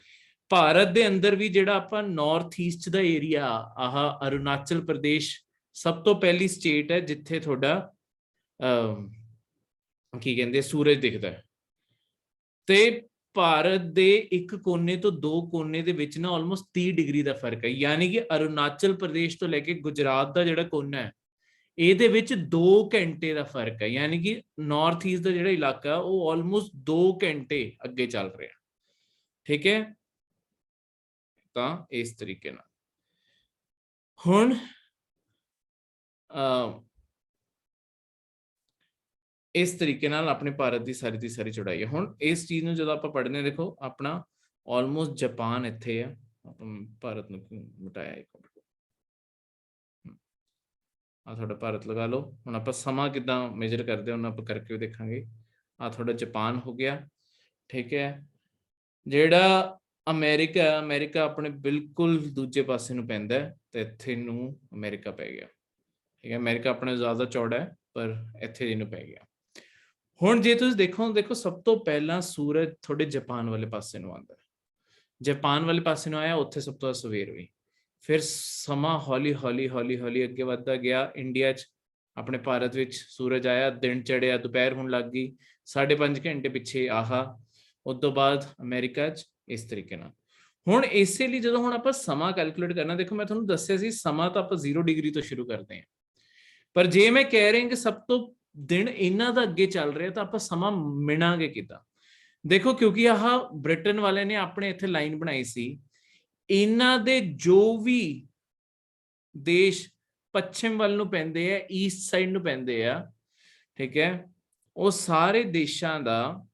ਭਾਰਤ ਦੇ ਅੰਦਰ ਵੀ ਜਿਹੜਾ ਆਪਾਂ ਨਾਰਥ ਈਸਟ ਦਾ ਏਰੀਆ, ਆਹ ਅਰੁਣਾਚਲ ਪ੍ਰਦੇਸ਼ ਸਭ ਤੋਂ ਪਹਿਲੀ ਸਟੇਟ ਹੈ ਜਿੱਥੇ ਤੁਹਾਡਾ ਕੀ ਕਹਿੰਦੇ ਸੂਰਜ ਦਿਖਦਾ ਹੈ। ਤੇ ਭਾਰਤ ਦੇ ਇੱਕ ਕੋਨੇ ਤੋਂ ਦੋ ਕੋਨੇ ਦੇ ਵਿੱਚ ਨਾ ਆਲਮੋਸਟ 30 ਡਿਗਰੀ ਦਾ ਫਰਕ ਹੈ, ਯਾਨੀ ਕਿ ਅਰੁਣਾਚਲ ਪ੍ਰਦੇਸ਼ ਤੋਂ ਲੈ ਕੇ ਗੁਜਰਾਤ ਦਾ ਜਿਹੜਾ ਕੋਨਾ ਹੈ, ਇਹਦੇ ਵਿੱਚ 2 ਘੰਟੇ ਦਾ ਫਰਕ ਹੈ, ਯਾਨੀ ਕਿ ਨਾਰਥ ਈਸਟ ਦਾ ਜਿਹੜਾ ਇਲਾਕਾ ਉਹ ਆਲਮੋਸਟ 2 ਘੰਟੇ ਅੱਗੇ ਚੱਲ ਰਿਹਾ, ਠੀਕ ਹੈ। ਤਾਂ ਇਸ ਤਰੀਕੇ ਨਾਲ ਹੁਣ ਇਸ ਤਰੀਕੇ ਨਾਲ ਆਪਣੇ ਭਾਰਤ ਦੀ ਸਾਰੀ ਚੌੜਾਈ ਹੈ। ਹੁਣ ਇਸ ਚੀਜ਼ ਨੂੰ ਜਦੋਂ ਆਪਾਂ ਪੜ੍ਹਨੇ, ਦੇਖੋ ਆਪਣਾ ਆਲਮੋਸਟ ਜਾਪਾਨ ਇੱਥੇ ਆ, ਆਪਾਂ ਭਾਰਤ ਨੂੰ ਮਿਟਾਇਆ ਇੱਕ ਮਿੰਟ, ਆ ਤੁਹਾਡਾ ਭਾਰਤ ਲਗਾ ਲਓ। ਹੁਣ ਆਪਾਂ ਸਮਾਂ ਕਿੱਦਾਂ ਮੇਜਰ ਕਰਦੇ ਹਾਂ, ਆਪਾਂ ਕਰਕੇ ਵੀ ਦੇਖਾਂਗੇ। ਆ ਤੁਹਾਡਾ ਜਾਪਾਨ ਹੋ ਗਿਆ, ਠੀਕ ਹੈ। ਜਿਹੜਾ ਅਮਰੀਕਾ, ਅਮਰੀਕਾ ਆਪਣੇ ਬਿਲਕੁਲ ਦੂਜੇ ਪਾਸੇ ਨੂੰ ਪੈਂਦਾ, ਤੇ ਇੱਥੇ ਨੂੰ ਅਮਰੀਕਾ ਪੈ ਗਿਆ, ਠੀਕ ਹੈ। ਅਮਰੀਕਾ ਆਪਣੇ ਜ਼ਿਆਦਾ ਚੌੜਾ ਹੈ, ਪਰ ਇੱਥੇ ਇਹਨੂੰ ਪੈ ਗਿਆ। ਹੁਣ ਜੇ ਤੁਸੀਂ ਦੇਖੋ ਸਭ ਤੋਂ ਪਹਿਲਾਂ ਸੂਰਜ ਤੁਹਾਡੇ ਜਾਪਾਨ ਵਾਲੇ ਪਾਸੇ ਨੂੰ ਆਉਂਦਾ, ਜਾਪਾਨ ਵਾਲੇ ਪਾਸੇ ਨੂੰ ਆਇਆ, ਉੱਥੇ ਸਭ ਤੋਂ ਸਵੇਰ ਹੋਈ, ਫਿਰ ਸਮਾਂ ਹੌਲੀ ਹੌਲੀ ਅੱਗੇ ਵੱਧਦਾ ਗਿਆ। ਇੰਡੀਆ 'ਚ ਆਪਣੇ ਭਾਰਤ ਵਿੱਚ ਸੂਰਜ ਆਇਆ, ਦਿਨ ਚੜਿਆ, ਦੁਪਹਿਰ ਹੋਣ ਲੱਗ ਗਈ, 5.5 ਘੰਟੇ ਪਿੱਛੇ ਆਹਾ। ਉਸ ਤੋਂ ਬਾਅਦ ਅਮਰੀਕਾ 'ਚ ਇਸ ਤਰੀਕੇ ਨਾਲ। ਹੁਣ ਇਸੇ ਲਈ ਜਦੋਂ ਹੁਣ ਆਪਾਂ ਸਮਾਂ ਕੈਲਕੂਲੇਟ ਕਰਨਾ, ਦੇਖੋ ਮੈਂ ਤੁਹਾਨੂੰ ਦੱਸਿਆ ਸੀ ਸਮਾਂ ਤਾਂ ਆਪਾਂ 0 ਡਿਗਰੀ ਤੋਂ ਸ਼ੁਰੂ ਕਰਦੇ ਹਾਂ, ਪਰ ਜੇ ਮੈਂ ਕਹਿ ਰਿਹਾ ਕਿ ਸਭ ਤੋਂ ਦਿਨ ਇਹਨਾਂ ਦਾ ਅੱਗੇ ਚੱਲ ਰਿਹਾ, ਤਾਂ ਆਪਾਂ ਸਮਾਂ ਮਿਣਾਂਗੇ ਕਿੱਦਾਂ? ਦੇਖੋ ਕਿਉਂਕਿ ਆਹ ਬ੍ਰਿਟਨ ਵਾਲਿਆਂ ਨੇ ਆਪਣੇ ਇੱਥੇ ਲਾਈਨ ਬਣਾਈ ਸੀ, ਇਹਨਾਂ ਦੇ ਜੋ ਵੀ ਦੇਸ਼ ਪੱਛਮ ਵੱਲ ਨੂੰ ਪੈਂਦੇ ਆ, ਈਸਟ ਸਾਈਡ ਨੂੰ ਪੈਂਦੇ ਆ, ਠੀਕ ਹੈ, ਉਹ ਸਾਰੇ ਦੇਸ਼ਾਂ ਦਾ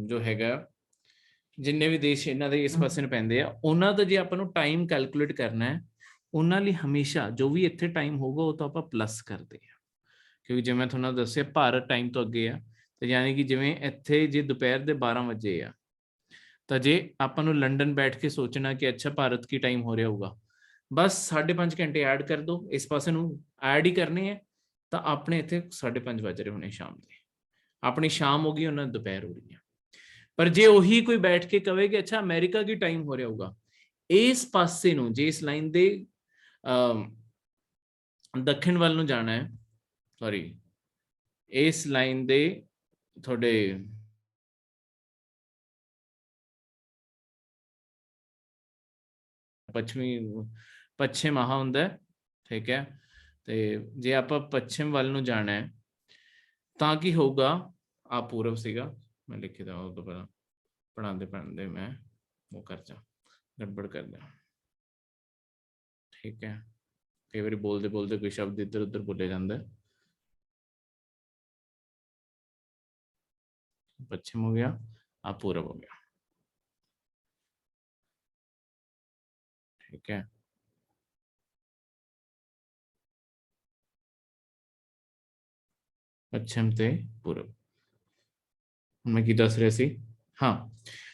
ਜੋ ਹੈਗਾ, ਜਿੰਨੇ ਵੀ ਦੇਸ਼ ਇਹਨਾਂ ਦੇ ਇਸ ਪਾਸੇ ਨੂੰ ਪੈਂਦੇ ਆ, ਉਹਨਾਂ ਦਾ ਜੇ ਆਪਾਂ ਨੂੰ ਟਾਈਮ ਕੈਲਕੂਲੇਟ ਕਰਨਾ ਹੈ, ਉਹਨਾਂ ਲਈ ਹਮੇਸ਼ਾ ਜੋ ਵੀ ਇੱਥੇ ਟਾਈਮ ਹੋਊਗਾ ਉਹ ਤਾਂ ਆਪਾਂ ਪਲੱਸ ਕਰਦੇ ਆ, ਕਿਉਂਕਿ ਜਿਵੇਂ ਮੈਂ ਤੁਹਾਨੂੰ ਦੱਸਿਆ ਭਾਰਤ ਟਾਈਮ ਤੋਂ ਅੱਗੇ ਆ, ਤੇ ਯਾਨੀ ਕਿ ਜਿਵੇਂ ਇੱਥੇ ਜੇ ਦੁਪਹਿਰ ਦੇ 12 ਵਜੇ ਆ, ਤਾਂ ਜੇ ਆਪਾਂ ਨੂੰ ਲੰਡਨ ਬੈਠ ਕੇ ਸੋਚਣਾ ਕਿ ਅੱਛਾ ਭਾਰਤ ਕੀ ਟਾਈਮ ਹੋ ਰਿਹਾ ਹੋਊਗਾ, ਬਸ 5.5 ਘੰਟੇ ਐਡ ਕਰ ਦੋ, ਇਸ ਪਾਸੇ ਨੂੰ ਐਡ ਹੀ ਕਰਨੇ ਆ, ਤਾਂ ਆਪਣੇ ਇੱਥੇ 5:30 ਵੱਜ ਰਹੇ ਹੋਣੇ ਸ਼ਾਮ ਦੇ, ਆਪਣੀ ਸ਼ਾਮ ਹੋ ਗਈ, ਉਹਨਾਂ ਦੀ ਦੁਪਹਿਰ ਹੋ ਰਹੀ ਹੈ। ਪਰ ਜੇ ਉਹੀ ਕੋਈ ਬੈਠ ਕੇ ਕਵੇ ਕਿ ਅੱਛਾ ਅਮਰੀਕਾ ਕੀ ਟਾਈਮ ਹੋ ਰਿਹਾ ਹੋਊਗਾ, ਇਸ ਪਾਸੇ ਨੂੰ ਜੇ ਇਸ ਲਾਈਨ ਦੇ ਦੱਖਣ ਵੱਲ ਨੂੰ ਜਾਣਾ ਹੈ, ਸੌਰੀ ਇਸ ਲਾਈਨ ਦੇ ਤੁਹਾਡੇ ਪੱਛਮ ਆਹ ਹੁੰਦਾ, ਠੀਕ ਹੈ। ਤੇ ਜੇ ਆਪਾਂ ਪੱਛਮ ਵੱਲ ਨੂੰ ਜਾਣਾ ਹੈ ਤਾਂ ਕੀ ਹੋਊਗਾ, ਆ ਪੂਰਬ ਸੀਗਾ, ਮੈਂ ਲਿਖੇ ਦਾ ਉਹ ਤੋਂ ਪਹਿਲਾਂ ਪੜ੍ਹਾਉਂਦੇ ਮੈਂ ਉਹ ਕਰ ਜਾ ਗੜਬੜ ਕਰਦਾ, ਠੀਕ ਹੈ। ਕਈ ਵਾਰੀ ਬੋਲਦੇ ਕੋਈ ਸ਼ਬਦ ਇੱਧਰ ਉੱਧਰ ਬੋਲੇ ਜਾਂਦਾ, ਪੱਛਮ ਹੋ ਗਿਆ, ਆ ਪੂਰਬ ਹੋ ਗਿਆ, ठीक है। पश्चिम ते पूरब, मैं की दस रहा सी। हाँ,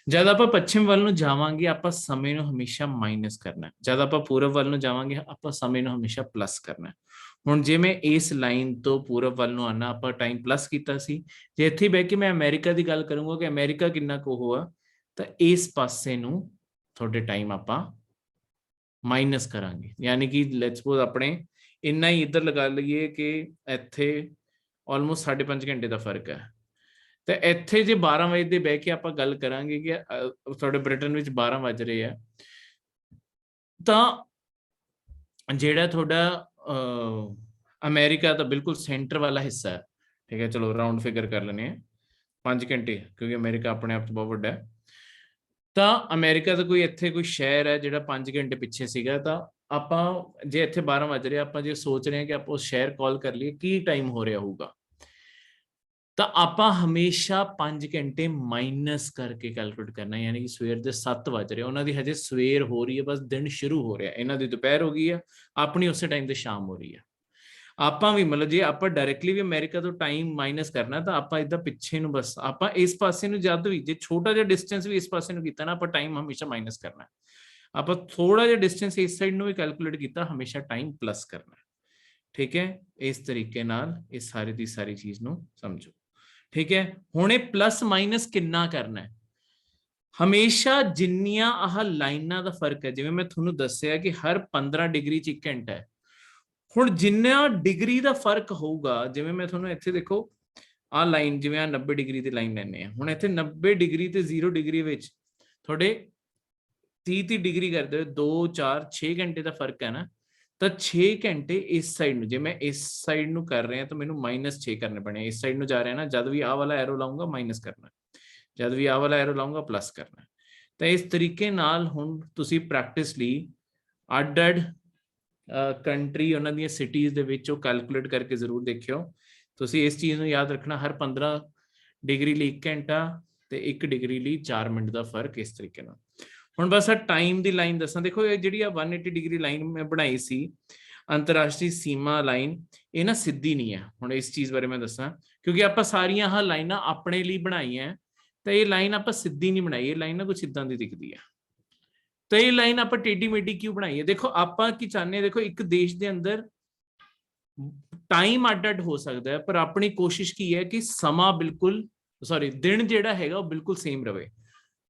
जब आप पश्चिम वाल ਨੂੰ ਜਾਵਾਂਗੇ ਆਪਾਂ ਸਮੇਂ ਨੂੰ ਹਮੇਸ਼ਾ ਮਾਈਨਸ ਕਰਨਾ ਹੈ, ਜਦ ਆਪਾਂ ਪੂਰਬ ਵੱਲ ਨੂੰ ਜਾਵਾਂਗੇ ਆਪਾਂ ਸਮੇਂ ਨੂੰ ਹਮੇਸ਼ਾ ਪਲੱਸ ਕਰਨਾ ਹੈ। ਹੁਣ ਜੇ ਮੈਂ ਇਸ ਲਾਈਨ ਤੋਂ ਪੂਰਬ ਵੱਲ ਨੂੰ ਆਣਾ, ਆਪਾਂ ਟਾਈਮ ਪਲੱਸ ਕੀਤਾ ਸੀ, ਜੇ ਇੱਥੇ ਬਹਿ ਕੇ ਮੈਂ ਅਮਰੀਕਾ ਦੀ ਗੱਲ ਕਰੂੰਗਾ ਕਿ ਅਮਰੀਕਾ ਕਿੰਨਾ ਕੁ ਹੋਆ, ਤਾਂ ਇਸ ਪਾਸੇ ਨੂੰ ਤੁਹਾਡੇ ਟਾਈਮ ਆਪਾਂ ਮਾਈਨਸ ਕਰਾਂਗੇ। ਯਾਨੀ ਕਿ ਲੈਟਸ ਸਪੋਜ਼ ਆਪਣੇ ਇੰਨਾ ਹੀ ਇੱਧਰ ਲਗਾ ਲਈਏ ਕਿ ਇੱਥੇ ਆਲਮੋਸਟ 5.5 ਘੰਟੇ ਦਾ ਫਰਕ ਹੈ, ਤੇ ਇੱਥੇ ਜੇ 12 ਵਜੇ ਦੇ ਬਹਿ ਕੇ ਆਪਾਂ ਗੱਲ ਕਰਾਂਗੇ ਕਿ ਤੁਹਾਡੇ ਬ੍ਰਿਟਨ ਵਿੱਚ 12 ਵੱਜ ਰਹੇ ਆ, ਤਾਂ ਜਿਹੜਾ ਤੁਹਾਡਾ ਅਮਰੀਕਾ ਦਾ ਬਿਲਕੁਲ ਸੈਂਟਰ ਵਾਲਾ ਹਿੱਸਾ ਹੈ, ਠੀਕ ਹੈ, ਚਲੋ ਰਾਉਂਡ ਫਿਗਰ ਕਰ ਲੈਂਦੇ ਆ 5 ਘੰਟੇ, ਕਿਉਂਕਿ ਅਮਰੀਕਾ ਆਪਣੇ ਆਪ ਤੋਂ ਬਹੁਤ ਵੱਡਾ ਹੈ। ਤਾਂ ਅਮਰੀਕਾ ਦਾ ਕੋਈ ਇੱਥੇ ਕੋਈ ਸ਼ਹਿਰ ਹੈ ਜਿਹੜਾ 5 ਘੰਟੇ ਪਿੱਛੇ ਸੀਗਾ, ਤਾਂ ਆਪਾਂ ਜੇ ਇੱਥੇ 12 ਵੱਜ ਰਹੇ, ਆਪਾਂ ਜੇ ਸੋਚ ਰਹੇ ਹਾਂ ਕਿ ਆਪਾਂ ਉਸ ਸ਼ਹਿਰ ਕਾਲ ਕਰ ਲਈਏ, ਕੀ ਟਾਈਮ ਹੋ ਰਿਹਾ ਹੋਊਗਾ, ਤਾਂ ਆਪਾਂ ਹਮੇਸ਼ਾ 5 ਘੰਟੇ ਮਾਈਨਸ ਕਰਕੇ ਕੈਲਕੂਲੇਟ ਕਰਨਾ। ਯਾਨੀ ਕਿ ਸਵੇਰ ਦੇ 7 ਵਜ ਰਹੇ, ਉਹਨਾਂ ਦੀ ਹਜੇ ਸਵੇਰ ਹੋ ਰਹੀ ਹੈ, ਬਸ ਦਿਨ ਸ਼ੁਰੂ ਹੋ ਰਿਹਾ, ਇਹਨਾਂ ਦੀ ਦੁਪਹਿਰ ਹੋ ਗਈ ਹੈ, ਆਪਣੀ ਉਸੇ ਟਾਈਮ ਤੇ ਸ਼ਾਮ ਹੋ ਰਹੀ ਹੈ। ਆਪਾਂ ਵੀ ਮਤਲਬ ਜੇ ਆਪਾਂ ਡਾਇਰੈਕਟਲੀ ਵੀ ਅਮਰੀਕਾ ਤੋਂ ਟਾਈਮ ਮਾਈਨਸ ਕਰਨਾ, ਤਾਂ ਆਪਾਂ ਇਦਾਂ ਪਿੱਛੇ ਨੂੰ ਬਸ ਆਪਾਂ ਇਸ ਪਾਸੇ ਨੂੰ ਜਦ ਵੀ ਜੇ ਛੋਟਾ ਜਿਹਾ ਡਿਸਟੈਂਸ ਵੀ ਇਸ ਪਾਸੇ ਨੂੰ ਕੀਤਾ ਨਾ, ਆਪਾਂ ਟਾਈਮ ਹਮੇਸ਼ਾ ਮਾਈਨਸ ਕਰਨਾ। ਆਪਾਂ ਥੋੜਾ ਜਿਹਾ ਡਿਸਟੈਂਸ ਇਸ ਸਾਈਡ ਨੂੰ ਵੀ ਕੈਲਕੂਲੇਟ ਕੀਤਾ, ਹਮੇਸ਼ਾ ਟਾਈਮ ਪਲੱਸ ਕਰਨਾ। ਠੀਕ ਹੈ, ਇਸ ਤਰੀਕੇ ਨਾਲ ਇਹ ਸਾਰੀ ਦੀ ਸਾਰੀ ਚੀਜ਼ ਨੂੰ ਸਮਝੋ। ਠੀਕ ਹੈ, ਹੁਣ ਇਹ ਪਲੱਸ ਮਾਈਨਸ ਕਿੰਨਾ ਕਰਨਾ ਹੈ, ਹਮੇਸ਼ਾ ਜਿੰਨੀਆਂ ਆਹ ਲਾਈਨਾਂ ਦਾ ਫਰਕ ਹੈ, ਜਿਵੇਂ ਮੈਂ ਤੁਹਾਨੂੰ ਦੱਸਿਆ ਕਿ ਹਰ 15 ਡਿਗਰੀ 'ਚ 1 ਘੰਟਾ ਹੈ। ਹੁਣ ਜਿੰਨਾ ਡਿਗਰੀ ਦਾ ਫਰਕ ਹੋਊਗਾ, ਜਿਵੇਂ ਮੈਂ ਤੁਹਾਨੂੰ ਇੱਥੇ ਦੇਖੋ ਆਹ ਲਾਈਨ, ਜਿਵੇਂ ਆ 90 ਡਿਗਰੀ ਦੀ ਲਾਈਨ ਲੈਣੇ ਆ, ਹੁਣ ਇੱਥੇ 90 ਡਿਗਰੀ ਤੇ 0 ਡਿਗਰੀ ਵਿੱਚ ਤੁਹਾਡੇ 30 ਡਿਗਰੀ ਕਰਦੇ 2 4 6 ਘੰਟੇ ਦਾ ਫਰਕ ਹੈ ਨਾ, ਤਾਂ 6 ਘੰਟੇ ਇਸ ਸਾਈਡ ਨੂੰ, ਜੇ ਮੈਂ ਇਸ ਸਾਈਡ ਨੂੰ ਕਰ ਰਿਹਾ ਤਾਂ ਮੈਨੂੰ -6 ਕਰਨੇ ਪੈਣੇ। ਇਸ ਸਾਈਡ ਨੂੰ ਜਾ ਰਿਹਾ ਨਾ, ਜਦ ਵੀ ਆਹ ਵਾਲਾ ਐਰੋ ਲਾਉਂਗਾ ਮਾਈਨਸ ਕਰਨਾ, ਜਦ ਵੀ ਆਹ ਵਾਲਾ ਐਰੋ ਲਾਉਂਗਾ ਪਲੱਸ ਕਰਨਾ। ਤਾਂ ਇਸ ਤਰੀਕੇ ਨਾਲ ਹੁਣ ਤੁਸੀਂ ਪ੍ਰੈਕਟਿਸ ਲਈ ਅੱਡ-ਅੱਡ ਕੰਟਰੀ, ਉਹਨਾਂ ਦੀਆਂ ਸਿਟੀਜ਼ ਦੇ ਵਿੱਚ ਉਹ ਕੈਲਕੂਲੇਟ ਕਰਕੇ ਜ਼ਰੂਰ ਦੇਖਿਓ। ਤੁਸੀਂ ਇਸ ਚੀਜ਼ ਨੂੰ ਯਾਦ ਰੱਖਣਾ, ਹਰ 15 ਡਿਗਰੀ ਲਈ 1 ਘੰਟਾ ਤੇ 1 ਡਿਗਰੀ ਲਈ 4 ਮਿੰਟ ਦਾ ਫਰਕ, ਇਸ ਤਰੀਕੇ ਨਾਲ। ਹੁਣ ਬਸ ਆ ਟਾਈਮ ਦੀ ਲਾਈਨ ਦੱਸਾਂ, ਦੇਖੋ ਇਹ ਜਿਹੜੀ ਆ 180 ਡਿਗਰੀ ਲਾਈਨ ਮੈਂ ਬਣਾਈ ਸੀ, ਅੰਤਰਰਾਸ਼ਟਰੀ ਸੀਮਾ ਲਾਈਨ, ਇਹ ਨਾ ਸਿੱਧੀ ਨਹੀਂ ਹੈ। ਹੁਣ ਇਸ ਚੀਜ਼ ਬਾਰੇ ਮੈਂ ਦੱਸਾਂ, ਕਿਉਂਕਿ ਆਪਾਂ ਸਾਰੀਆਂ ਆਹ ਲਾਈਨਾਂ ਆਪਣੇ ਲਈ ਬਣਾਈਆਂ, ਤਾਂ ਇਹ ਲਾਈਨ ਆਪਾਂ ਸਿੱਧੀ ਨਹੀਂ ਬਣਾਈ, ਇਹ ਲਾਈਨ ਨਾ ਕੁਛ ਇਦਾਂ ਦੀ ਦਿਖਦੀ ਹੈ। ਤਾਂ ਇਹ ਲਾਈਨ ਆਪਾਂ ਟੇਢੀ ਮੇਢੀ ਕਿਉਂ ਬਣਾਈ ਹੈ? ਦੇਖੋ ਆਪਾਂ ਕੀ ਚਾਹੁੰਦੇ ਹਾਂ, ਦੇਖੋ ਇੱਕ ਦੇਸ਼ ਦੇ ਅੰਦਰ ਟਾਈਮ ਅੱਡ-ਅੱਡ ਹੋ ਸਕਦਾ ਹੈ, ਪਰ ਆਪਣੀ ਕੋਸ਼ਿਸ਼ ਕੀ ਹੈ ਕਿ ਸਮਾਂ ਬਿਲਕੁਲ ਦਿਨ ਜਿਹੜਾ ਹੈਗਾ ਉਹ ਬਿਲਕੁਲ ਸੇਮ ਰਵੇ।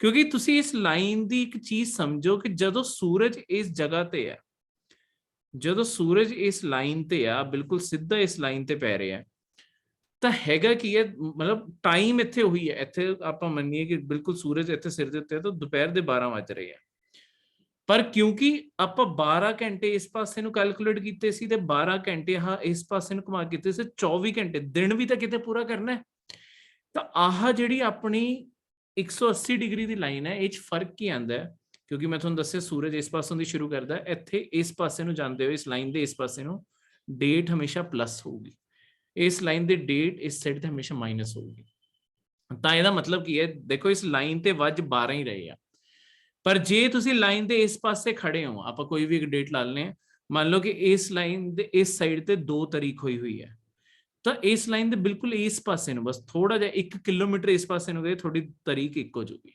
ਕਿਉਂਕਿ ਤੁਸੀਂ ਇਸ ਲਾਈਨ ਦੀ ਇੱਕ ਚੀਜ਼ ਸਮਝੋ ਕਿ ਜਦੋਂ ਸੂਰਜ ਇਸ ਜਗ੍ਹਾ ਤੇ ਹੈ, ਜਦੋਂ ਸੂਰਜ ਇਸ ਲਾਈਨ ਤੇ ਆ, ਬਿਲਕੁਲ ਸਿੱਧਾ ਇਸ ਲਾਈਨ ਤੇ ਪੈ ਰਿਹਾ, ਤਾਂ ਹੈਗਾ ਕੀ ਹੈ, ਮਤਲਬ ਟਾਈਮ ਇੱਥੇ ਉਹੀ ਹੈ। ਇੱਥੇ ਆਪਾਂ ਮੰਨੀਏ ਕਿ ਬਿਲਕੁਲ ਸੂਰਜ ਇੱਥੇ ਸਿਰ ਦੇ ਉੱਤੇ ਹੈ, ਤਾਂ ਦੁਪਹਿਰ ਦੇ 12 ਵੱਜ ਰਹੇ ਆ, ਪਰ ਕਿਉਂਕਿ ਆਪਾਂ 12 ਘੰਟੇ ਇਸ ਪਾਸੇ ਨੂੰ ਕੈਲਕੂਲੇਟ ਕੀਤੇ ਸੀ ਤੇ 12 ਘੰਟੇ ਇਸ ਪਾਸੇ ਨੂੰ ਘੁਮਾ ਕੀਤੇ ਸੀ, 24 ਘੰਟੇ ਦਿਨ ਵੀ ਤਾਂ ਕਿਤੇ ਪੂਰਾ ਕਰਨਾ ਹੈ। ਤਾਂ ਆਹ ਜਿਹੜੀ ਆਪਣੀ 180 ਡਿਗਰੀ ਦੀ ਲਾਈਨ ਹੈ, ਇਹ 'ਚ ਫਰਕ ਕੀ ਆਉਂਦਾ ਹੈ? ਕਿਉਂਕਿ ਮੈਂ ਤੁਹਾਨੂੰ ਦੱਸਿਆ ਸੂਰਜ ਇਸ ਪਾਸੋਂ ਦੀ ਸ਼ੁਰੂ ਕਰਦਾ, ਇੱਥੇ ਇਸ ਪਾਸੇ ਨੂੰ ਜਾਂਦੇ ਹੋਏ ਇਸ ਲਾਈਨ ਦੇ ਇਸ ਪਾਸੇ ਨੂੰ ਡੇਟ ਹਮੇਸ਼ਾ ਪਲੱਸ ਹੋਊਗੀ, ਇਸ ਲਾਈਨ ਦੇ ਡੇਟ ਇਸ ਸਾਈਡ ਤੇ ਹਮੇਸ਼ਾ ਮਾਈਨਸ ਹੋਊਗੀ। ਤਾਂ ਇਹਦਾ ਮਤਲਬ ਕੀ ਹੈ? ਦੇਖੋ ਇਸ ਲਾਈਨ ਤੇ ਵੱਜ 12 ਹੀ ਰਹੇ ਆ, ਪਰ ਜੇ ਤੁਸੀਂ ਲਾਈਨ ਦੇ ਇਸ ਪਾਸੇ ਖੜੇ ਹੋ, ਆਪਾਂ ਕੋਈ ਵੀ ਇੱਕ ਡੇਟ ਲਾ ਲੈਂਦੇ ਹਾਂ, ਮੰਨ ਲਓ ਕਿ ਇਸ ਲਾਈਨ ਦੇ ਇਸ ਸਾਈਡ ਤੇ 2 ਤਾਰੀਖ ਹੋਈ ਹੈ, ਤਾਂ ਇਸ ਲਾਈਨ ਦੇ ਬਿਲਕੁਲ ਇਸ ਪਾਸੇ ਨੂੰ ਬਸ ਥੋੜਾ ਜਿਹਾ 1 ਕਿਲੋਮੀਟਰ ਇਸ ਪਾਸੇ ਨੂੰ ਗਏ, ਤੁਹਾਡੀ ਤਾਰੀਖ ਇੱਕ ਹੋ ਜਾਊਗੀ।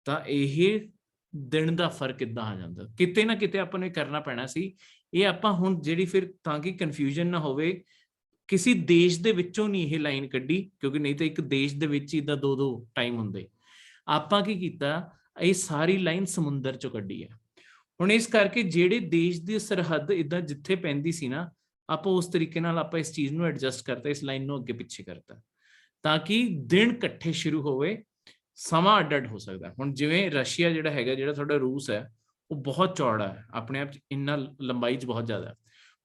ਤਾਂ ਇਹ ਦਿਨ ਦਾ ਫਰਕ ਕਿੱਦਾਂ ਆ ਜਾਂਦਾ? ਕਿਤੇ ਨਾ ਕਿਤੇ ਆਪਾਂ ਨੂੰ ਕਰਨਾ ਪੈਣਾ ਸੀ। ਇਹ ਆਪਾਂ ਹੁਣ ਜਿਹੜੀ ਫਿਰ, ਤਾਂ ਕਿ ਕਨਫਿਊਜ਼ਨ ਨਾ ਹੋਵੇ, ਕਿਸੇ ਦੇਸ਼ ਦੇ ਵਿੱਚੋਂ ਨਹੀਂ ਇਹ ਲਾਈਨ ਕੱਢੀ, ਕਿਉਂਕਿ ਨਹੀਂ ਤਾਂ ਇੱਕ ਦੇਸ਼ ਦੇ ਵਿੱਚ ਹੀ ਇਦਾਂ 2-2 ਟਾਈਮ ਹੁੰਦੇ। ਆਪਾਂ ਕੀ ਕੀਤਾ, ਇਹ ਸਾਰੀ ਲਾਈਨ ਸਮੁੰਦਰ ਚੋਂ ਕੱਢੀ ਹੈ। ਹੁਣ ਇਸ ਕਰਕੇ ਜਿਹੜੇ ਦੇਸ਼ ਦੀ ਸਰਹੱਦ ਇਦਾਂ ਜਿੱਥੇ ਪੈਂਦੀ ਸੀ ਨਾ, ਆਪਾਂ ਉਸ ਤਰੀਕੇ ਨਾਲ ਆਪਾਂ ਇਸ ਚੀਜ਼ ਨੂੰ ਐਡਜਸਟ ਕਰਤਾ, ਇਸ ਲਾਈਨ ਨੂੰ ਅੱਗੇ ਪਿੱਛੇ ਕਰਤਾ, ਤਾਂ ਕਿ ਦਿਨ ਇਕੱਠੇ ਸ਼ੁਰੂ ਹੋਵੇ, ਸਮਾਂ ਅੱਡ-ਅੱਡ ਹੋ ਸਕਦਾ। ਹੁਣ ਜਿਵੇਂ ਰਸ਼ੀਆ ਜਿਹੜਾ ਹੈਗਾ, ਜਿਹੜਾ ਤੁਹਾਡਾ ਰੂਸ ਹੈ, ਉਹ ਬਹੁਤ ਚੌੜਾ ਹੈ, ਆਪਣੇ ਆਪ 'ਚ ਇੰਨਾ ਲੰਬਾਈ 'ਚ ਬਹੁਤ ਜ਼ਿਆਦਾ।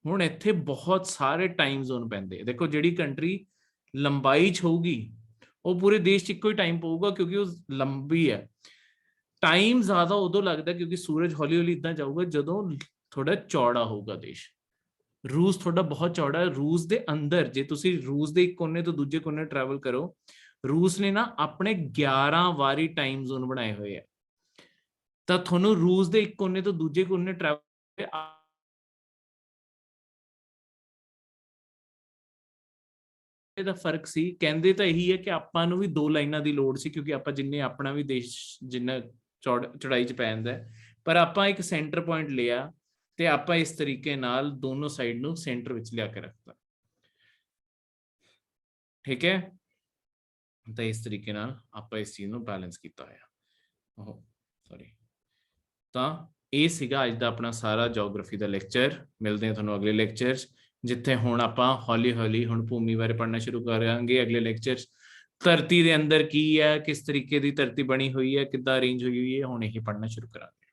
ਹੁਣ ਇੱਥੇ ਬਹੁਤ ਸਾਰੇ ਟਾਈਮ ਜ਼ੋਨ ਪੈਂਦੇ। ਦੇਖੋ ਜਿਹੜੀ ਕੰਟਰੀ ਲੰਬਾਈ 'ਚ ਹੋਊਗੀ, ਉਹ ਪੂਰੇ ਦੇਸ਼ 'ਚ ਇੱਕੋ ਹੀ ਟਾਈਮ ਪਊਗਾ, ਕਿਉਂਕਿ ਉਹ ਲੰਬੀ ਹੈ। ਟਾਈਮ ਜ਼ਿਆਦਾ ਉਦੋਂ ਲੱਗਦਾ ਕਿਉਂਕਿ ਸੂਰਜ ਹੌਲੀ-ਹੌਲੀ ਇਦਾਂ ਜਾਊਗਾ ਜਦੋਂ ਥੋੜਾ ਚੌੜਾ ਹੋਊਗਾ ਦੇਸ਼। ਰੂਸ ਤੁਹਾਡਾ ਬਹੁਤ ਚੌੜਾ ਹੈ। ਰੂਸ ਦੇ ਅੰਦਰ ਜੇ ਤੁਸੀਂ ਰੂਸ ਦੇ ਇੱਕ ਕੋਨੇ ਤੋਂ ਦੂਜੇ ਕੋਨੇ ਟਰੈਵਲ ਕਰੋ, ਰੂਸ ਨੇ ਨਾ ਆਪਣੇ 11 ਵਾਰੀ ਟਾਈਮ ਜ਼ੋਨ ਬਣਾਏ ਹੋਏ ਆ। ਤਾਂ ਤੁਹਾਨੂੰ ਰੂਸ ਦੇ ਇੱਕ ਕੋਨੇ ਤੋਂ ਦੂਜੇ ਕੋਨੇ ਟਰੈਵਲ ਦਾ ਫਰਕ ਸੀ। ਕਹਿੰਦੇ ਤਾਂ ਇਹੀ ਹੈ ਕਿ ਆਪਾਂ ਨੂੰ ਵੀ 2 ਲਾਈਨਾਂ ਦੀ ਲੋੜ ਸੀ, ਕਿਉਂਕਿ ਆਪਾਂ ਜਿੰਨੇ ਆਪਣਾ ਵੀ ਦੇਸ਼ ਜਿੰਨਾ ਚੜਾਈ 'ਚ ਪੈ ਜਾਂਦਾ ਹੈ, ਪਰ ਆਪਾਂ ਇੱਕ ਸੈਂਟਰ ਪੁਆਇੰਟ ਲਿਆ ਤੇ ਆਪਾਂ ਇਸ ਤਰੀਕੇ ਨਾਲ ਦੋਨੋਂ ਸਾਈਡ ਨੂੰ ਸੈਂਟਰ ਵਿੱਚ ਲਿਆ ਕੇ ਰੱਖਤਾ। ਠੀਕ ਹੈ, ਤਾਂ ਇਸ ਤਰੀਕੇ ਨਾਲ ਆਪਾਂ ਇਸ ਚੀਜ਼ ਨੂੰ ਬੈਲੈਂਸ ਕੀਤਾ ਹੋਇਆ। ਸੌਰੀ, ਤਾਂ ਇਹ ਸੀਗਾ ਅੱਜ ਦਾ ਆਪਣਾ ਸਾਰਾ ਜੀਓਗ੍ਰਾਫੀ ਦਾ ਲੈਕਚਰ। ਮਿਲਦੇ ਹਾਂ ਤੁਹਾਨੂੰ ਅਗਲੇ ਲੈਕਚਰ 'ਚ, ਜਿੱਥੇ ਹੁਣ ਆਪਾਂ ਹੌਲੀ ਹੌਲੀ ਹੁਣ ਭੂਮੀ ਬਾਰੇ ਪੜ੍ਹਨਾ ਸ਼ੁਰੂ ਕਰਾਂਗੇ। ਅਗਲੇ ਲੈਕਚਰ 'ਚ ਧਰਤੀ ਦੇ ਅੰਦਰ ਕੀ ਹੈ, ਕਿਸ ਤਰੀਕੇ ਦੀ ਧਰਤੀ ਬਣੀ ਹੋਈ ਹੈ, ਕਿੱਦਾਂ ਅਰੇਂਜ ਹੋਈ ਹੋਈ ਹੈ, ਹੁਣ ਇਹ ਪੜ੍ਹਨਾ ਸ਼ੁਰੂ ਕਰਾਂਗੇ।